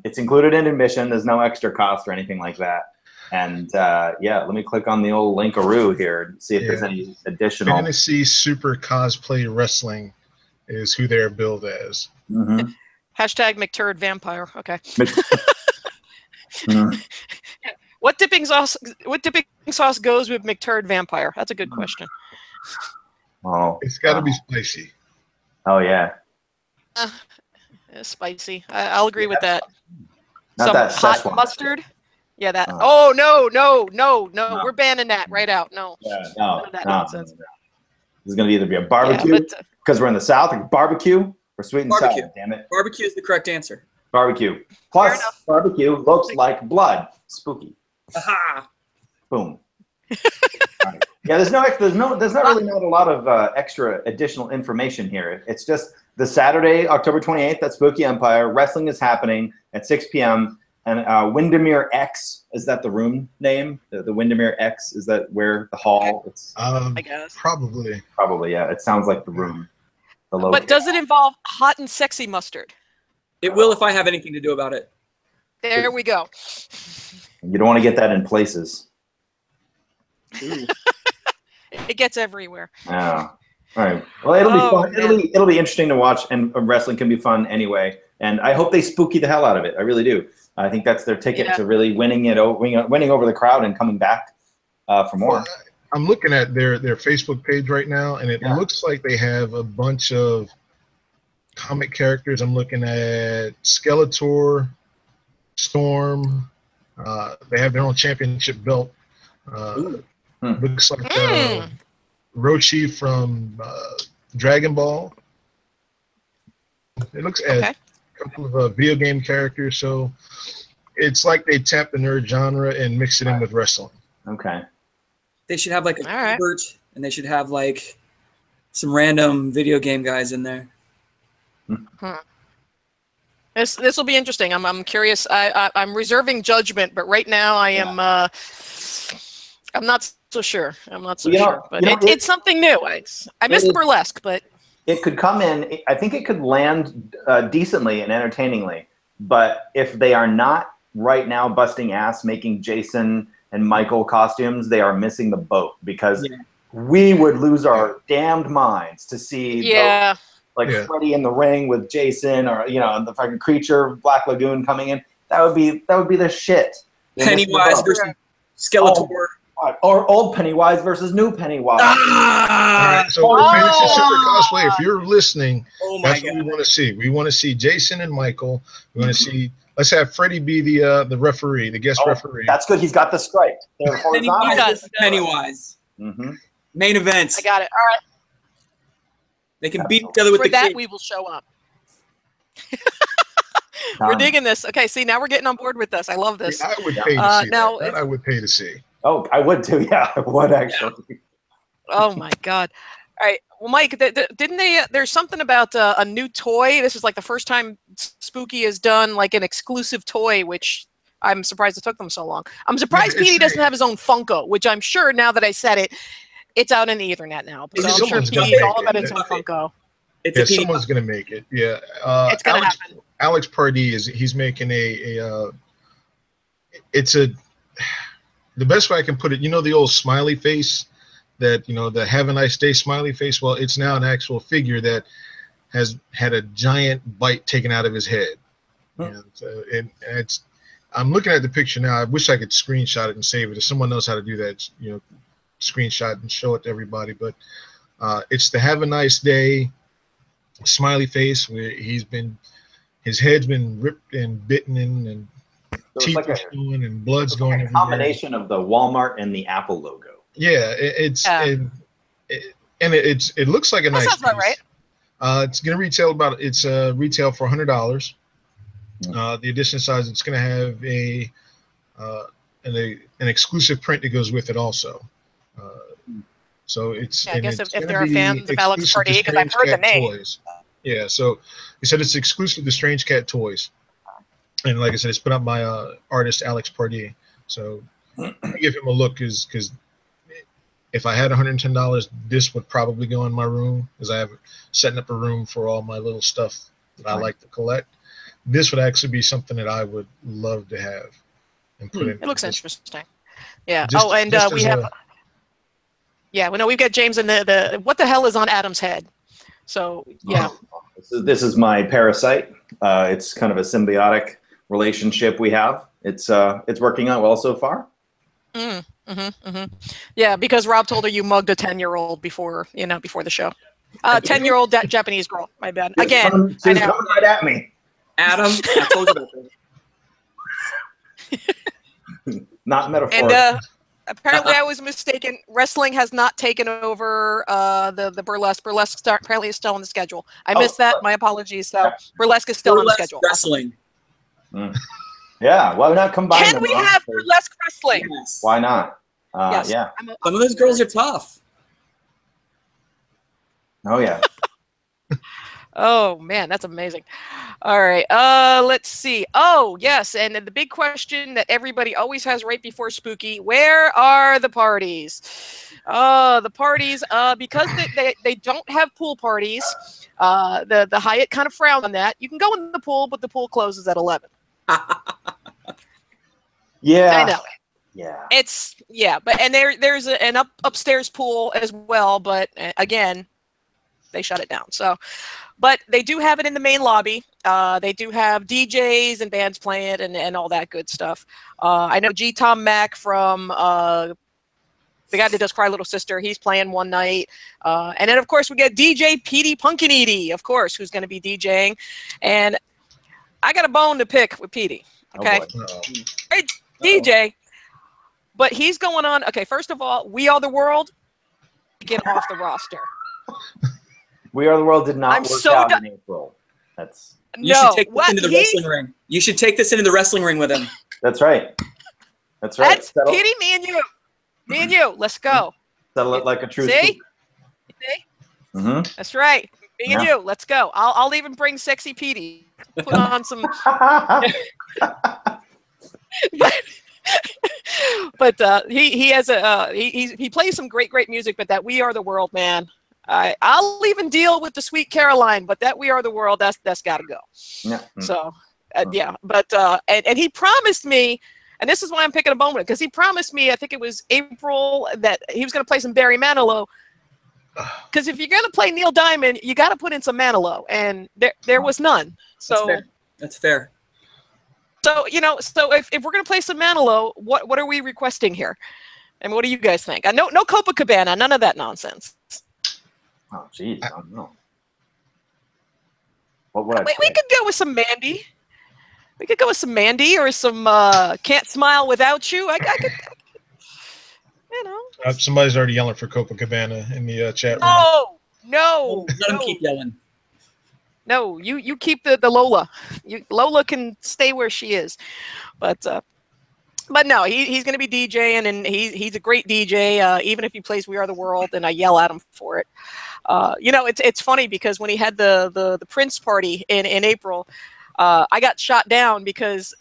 It's included in admission. There's no extra cost or anything like that. And let me click on the old linkaroo here and see if there's any additional. Fantasy Super Cosplay Wrestling is who they're billed as. Mm-hmm. Hashtag McTurd Vampire. Okay. What dipping sauce goes with McTurd Vampire? That's a good question. Oh, it's got to be spicy. Oh yeah. Spicy. I'll agree with that. Not some that hot Szechuan. mustard. Yeah, that. Oh no! We're banning that right out. No. Yeah, no. Nonsense. This is gonna either be a barbecue because we're in the South, or barbecue or sweet and sour. Damn it. Barbecue is the correct answer. Barbecue. Plus, barbecue looks like blood. Spooky. Aha. Boom. Right. Yeah, there's not really a lot of extra additional information here. It's just the Saturday, October 28th at Spooky Empire. Wrestling is happening at 6 p.m. And Windermere X, is that the room name? The Windermere X, is that where the hall? It's I guess. Probably, yeah. It sounds like the room. But does it involve hot and sexy mustard? It will if I have anything to do about it. There we go. You don't want to get that in places. It gets everywhere. Yeah. All right. Well, it'll be fun. It'll be interesting to watch, and wrestling can be fun anyway. And I hope they spooky the hell out of it. I really do. I think that's their ticket to really winning over the crowd and coming back for more. Well, I'm looking at their Facebook page right now, and it looks like they have a bunch of comic characters. I'm looking at Skeletor, Storm. They have their own championship belt. Looks like Roshi from Dragon Ball. It looks at a couple of video game characters, so it's like they tap the nerd genre and mix it in with wrestling. Okay. They should have like a Bert, and they should have like some random video game guys in there. This will be interesting. I'm curious. I'm reserving judgment, but right now I am. I'm not so sure. But it's something new. I missed the burlesque, but it could come in. I think it could land decently and entertainingly. But if they are not right now busting ass making Jason and Michael costumes, they are missing the boat, because we would lose our damned minds to see Freddy in the ring with Jason, or the fucking creature Black Lagoon coming in. That would be the shit. Pennywise versus Skeletor. Or old Pennywise versus new Pennywise. All right, so Fantasy Super Cosplay, if you're listening, that's what we want to see. We want to see Jason and Michael. We want to see. Let's have Freddie be the referee, the guest referee. That's good. He's got the stripe. They're horizontal. Pennywise. Main events. I got it. All right. They can beat each other with For the that, cape. we will show up. We're digging this. Okay, see, now we're getting on board with this. I love this. I would pay to see that. I would pay to see. Oh, I would too. Yeah, I would actually. Yeah. Oh my God. All right. Well, Mike, didn't they? There's something about a new toy. This is like the first time Spooky has done like an exclusive toy, which I'm surprised it took them so long. I'm surprised Petey doesn't have his own Funko, which I'm sure now that I said it, it's out in the Ethernet now. So I'm sure Petey's all about his own Funko. Someone's gonna make it. Yeah. It's gonna happen. Alex Pardee he's making the best way I can put it, you know, the old smiley face that, you know, the have a nice day smiley face. Well, it's now an actual figure that has had a giant bite taken out of his head. And it's, I'm looking at the picture now. I wish I could screenshot it and save it. If someone knows how to do that, you know, screenshot and show it to everybody. But it's the have a nice day smiley face where his head's been ripped and bitten in, and teeth are showing and blood's going everywhere. A combination of the Walmart and the Apple logo. Yeah, it looks like a nice. That sounds about right. It's gonna retail retail for $100. The edition size, it's gonna have an exclusive print that goes with it also. So it's. Yeah, I guess if there are fans of Alex Pardee, because I've heard the name. Toys. Yeah, so he said it's exclusive to Strange Cat Toys, and like I said, it's put up by artist Alex Pardee. So give him a look, because if I had $110, this would probably go in my room, because I have setting up a room for all my little stuff that I like to collect. This would actually be something that I would love to have and put in. It looks interesting. Yeah. We have. Yeah, well, no, we've got James in the what the hell is on Adam's head? So yeah. This is my parasite. It's kind of a symbiotic relationship we have. It's working out well so far. Yeah, because Rob told her you mugged a 10-year-old before the show. 10-year-old Japanese girl. My bad. Again, she's coming right at me. Adam, I told you about this. Not metaphor. And apparently, I was mistaken. Wrestling has not taken over the burlesque. Burlesque apparently is still on the schedule. I missed that. My apologies. So burlesque is still on the schedule. Wrestling. Yeah, why not combine them? Can we have burlesque wrestling? Yes. Why not? Yes. Yeah. Some of those girls are tough. Oh yeah. Oh man, that's amazing. All right, let's see. Oh yes, and the big question that everybody always has right before Spooky: where are the parties? The parties, because they don't have pool parties. The Hyatt kind of frowned on that. You can go in the pool, but the pool closes at 11. Yeah, I know. Yeah, but there's an upstairs pool as well, but again, they shut it down. So, but they do have it in the main lobby. They do have DJs and bands playing and all that good stuff. I know G. Tom Mack from the guy that does Cry Little Sister. He's playing one night. And then, of course, we get DJ Petey Punkinity, of course, who's going to be DJing. And I got a bone to pick with Petey. Okay? Hey, DJ. But he's going on. Okay, first of all, We Are the World, get off the roster. We Are the World did not work out in April. You should take this into the wrestling ring. You should take this into the wrestling ring with him. That's right. That's right. That's Petey, me and you. Let's go. Settle it like a true. See? Mm-hmm. That's right. Me and you. Let's go. I'll even bring sexy Petey. Put on some. But he has he plays some great music. But that We Are the World, man. I'll even deal with the Sweet Caroline, but that We Are the World, that's got to go. Yeah. So, yeah. But and he promised me, and this is why I'm picking a bone with, because he promised me, I think it was April, that he was going to play some Barry Manilow. Because if you're going to play Neil Diamond, you got to put in some Manilow, and there was none. So that's fair. So so if we're going to play some Manilow, what are we requesting here? And what do you guys think? No Copacabana, none of that nonsense. Oh, geez, I don't know. What would I we could go with some Mandy. We could go with some Mandy or some Can't Smile Without You. I could, you know. Somebody's already yelling for Copacabana in the chat room. No. Let them keep yelling. No, you keep the Lola. Lola can stay where she is. But no, he's going to be DJing, and he's a great DJ, even if he plays We Are the World, and I yell at him for it. You know, it's funny because when he had the Prince party in April, I got shot down because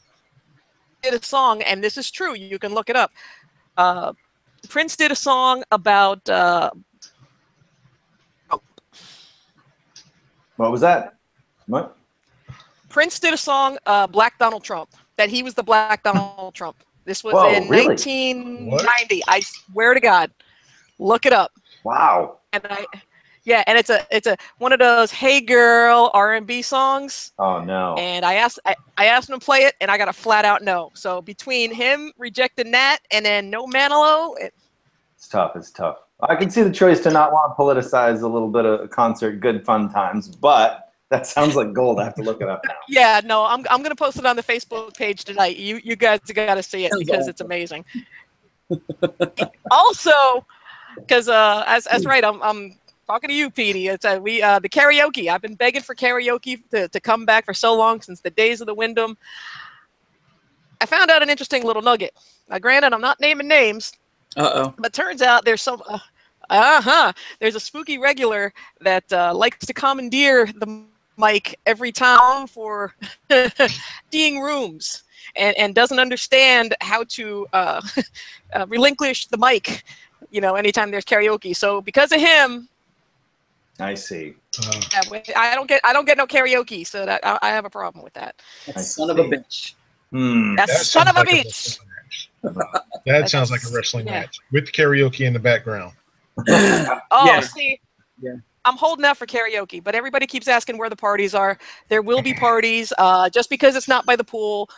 he did a song, and this is true. You can look it up. Prince did a song about. What was that? What? Prince did a song, Black Donald Trump, that he was the Black Donald Trump. This was in really? 1990. What? I swear to God, look it up. Wow. And and it's a one of those "Hey Girl" R&B songs. Oh no. And I asked him to play it, and I got a flat out no. So between him rejecting that and then no Manilow, It's tough. It's tough. I can see the choice to not want to politicize a little bit of concert, good fun times, but that sounds like gold. I have to look it up now. Yeah, no, I'm gonna post it on the Facebook page tonight. You guys got to see it because it's amazing. Also, because as right, I'm talking to you, Petey. It's the karaoke. I've been begging for karaoke to come back for so long, since the days of the Wyndham. I found out an interesting little nugget. Now, granted, I'm not naming names. But turns out there's some. There's a spooky regular that likes to commandeer the mic every time for being rooms, and doesn't understand how to relinquish the mic. You know, anytime there's karaoke. So because of him, I see. I don't get no karaoke. So that I have a problem with that. Son of a bitch. That's son of a bitch. That sounds like a wrestling match with karaoke in the background. See, I'm holding out for karaoke, but everybody keeps asking where the parties are. There will be parties. Just because it's not by the pool,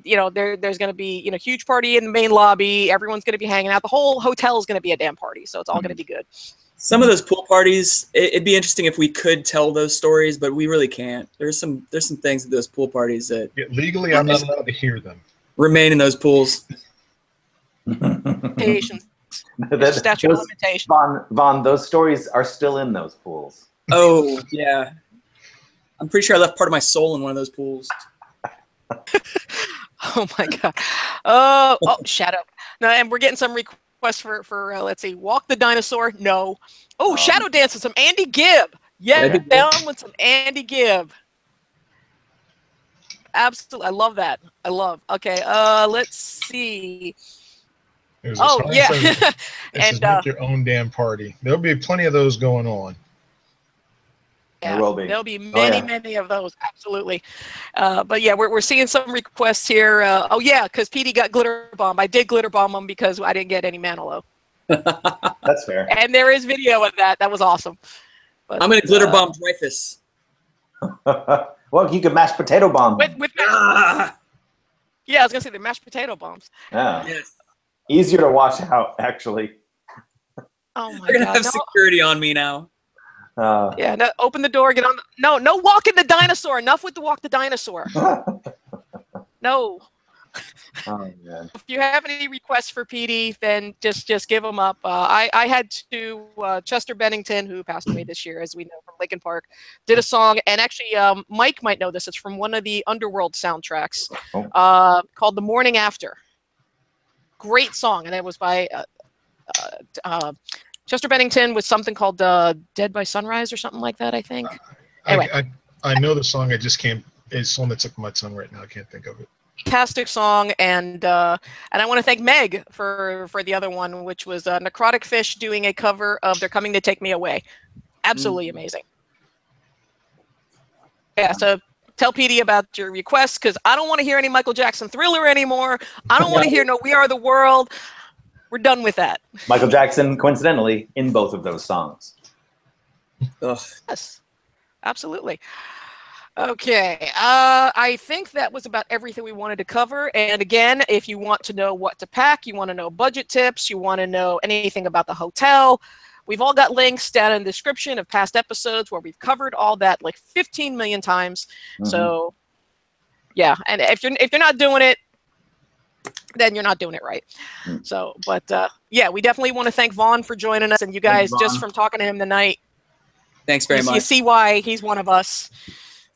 there's going to be huge party in the main lobby. Everyone's going to be hanging out. The whole hotel is going to be a damn party, so it's all going to be good. Some of those pool parties, it'd be interesting if we could tell those stories, but we really can't. There's some things at those pool parties that legally I'm not allowed to hear them. Remain in those pools. Limitations. Statute of limitations. Vaughn, those stories are still in those pools. Oh yeah, I'm pretty sure I left part of my soul in one of those pools. Oh my God. Oh, Shadow. No, and we're getting some requests for let's see, Walk the Dinosaur. No. Oh, Shadow Dance with some Andy Gibb. Yeah, down with some Andy Gibb. Absolutely, I love that. Okay, let's see. Yeah. And make your own damn party. There'll be plenty of those going on. Yeah, there will be. There'll be many of those. Absolutely. But yeah, we're seeing some requests here. Because Petey got glitter bomb. I did glitter bomb him because I didn't get any Manilow. That's fair. And there is video of that. That was awesome. But, I'm gonna glitter bomb Dreyfus. Well, you could mashed potato bomb. Yeah, I was gonna say the mashed potato bombs. Yeah. Yes. Easier to wash out, actually. Oh my They're gonna God! have security on me now. Yeah, no, open the door. Get on. No, walking the dinosaur. Enough with the walk the dinosaur. No. Oh man. If you have any requests for PD, then just give them up. I had to Chester Bennington, who passed away this year, as we know, from Linkin Park, did a song, and actually Mike might know this. It's from one of the Underworld soundtracks, called "The Morning After." Great song, and it was by Chester Bennington with something called "Dead by Sunrise" or something like that, I think. Anyway, I know the song. I just can't. It's one that's up my tongue right now. I can't think of it. Fantastic song, and I want to thank Meg for the other one, which was Necrotic Fish doing a cover of "They're Coming to Take Me Away." Absolutely amazing. Yeah, so tell PD about your requests, because I don't want to hear any Michael Jackson Thriller anymore. I don't want to hear no We Are the World. We're done with that. Michael Jackson, coincidentally, in both of those songs. Ugh. Yes, absolutely. Okay, I think that was about everything we wanted to cover. And again, if you want to know what to pack, you want to know budget tips, you want to know anything about the hotel, we've all got links down in the description of past episodes where we've covered all that like 15 million times. So yeah, and if you're not doing it, then you're not doing it right. So, but yeah, we definitely want to thank Vaughn for joining us, and you guys, just from talking to him tonight, Thanks very much. You see why he's one of us.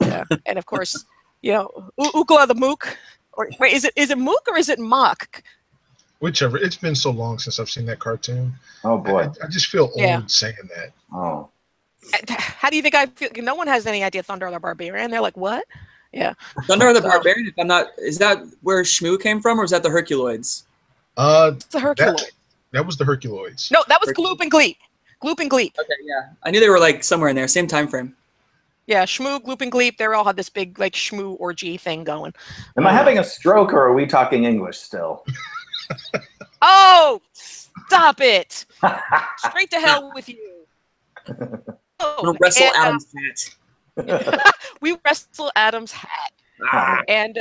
Yeah. And of course, you know, Ookla the Mook. Or wait, is it Mook or is it Mock? Whichever. It's been so long since I've seen that cartoon. Oh boy. I just feel old saying that. Oh. How do you think I feel? No one has any idea Thunder the Barbarian. They're like, what? Yeah. Thunder the Barbarian, if I'm not, is that where Shmoo came from, or is that the Herculoids? It's the Herculoid. That was the Herculoids. No, that was Gloop and Gleep. Gloop and Gleep. Okay, yeah. I knew they were like somewhere in there, same time frame. Yeah, Shmoo, Gloop, and Gleep, they all had this big like Shmoo orgy thing going. Am I having a stroke or are we talking English still? Oh, stop it. Straight to hell with you. We'll wrestle Adam's hat. We wrestle Adam's hat. And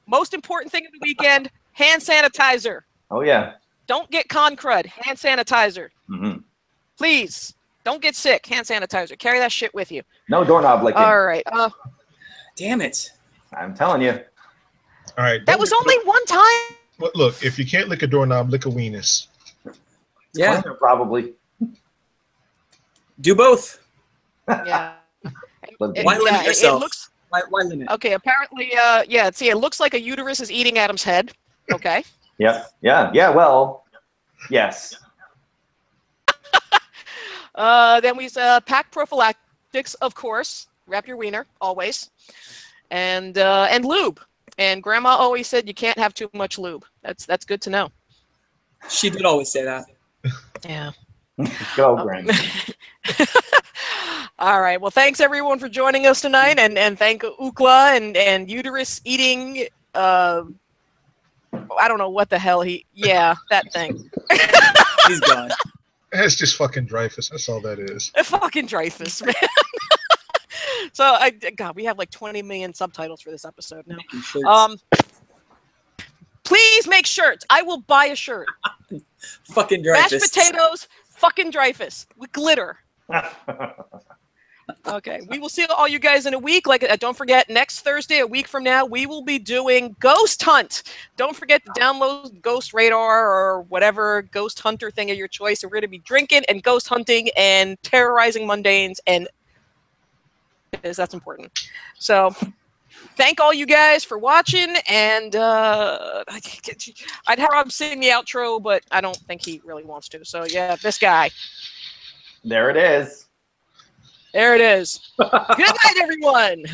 most important thing of the weekend, hand sanitizer. Oh, yeah. Don't get con crud. Hand sanitizer. Please. Don't get sick. Hand sanitizer. Carry that shit with you. No doorknob licking. All right. Damn it. I'm telling you. All right. That was only one time. Well, look, if you can't lick a doorknob, lick a weenus. Yeah. Probably. Do both. Yeah. Why limit yourself? Why limit? Okay, apparently, yeah, see, it looks like a uterus is eating Adam's head. Okay. Yeah, well, yes. Then we pack prophylactics, of course. Wrap your wiener, always. And lube. And Grandma always said you can't have too much lube. That's good to know. She did always say that. Yeah. Go, Grandma. All right. Well, thanks everyone for joining us tonight, and thank Ookla and uterus eating. I don't know what the hell that thing. He's gone. It's just fucking Dreyfus. That's all that is. Fucking Dreyfus, man. So God, we have like 20 million subtitles for this episode now. Please make shirts. I will buy a shirt. Fucking Dreyfus. Mashed potatoes. Fucking Dreyfus with glitter. Okay, we will see all you guys in a week. Like, don't forget, next Thursday, a week from now, we will be doing Ghost Hunt. Don't forget to download Ghost Radar or whatever Ghost Hunter thing of your choice. And we're going to be drinking and ghost hunting and terrorizing mundanes, and that's important. So, thank all you guys for watching. And I'd have Rob sing the outro, but I don't think he really wants to. So, yeah, this guy. There it is. There it is. Good night, everyone.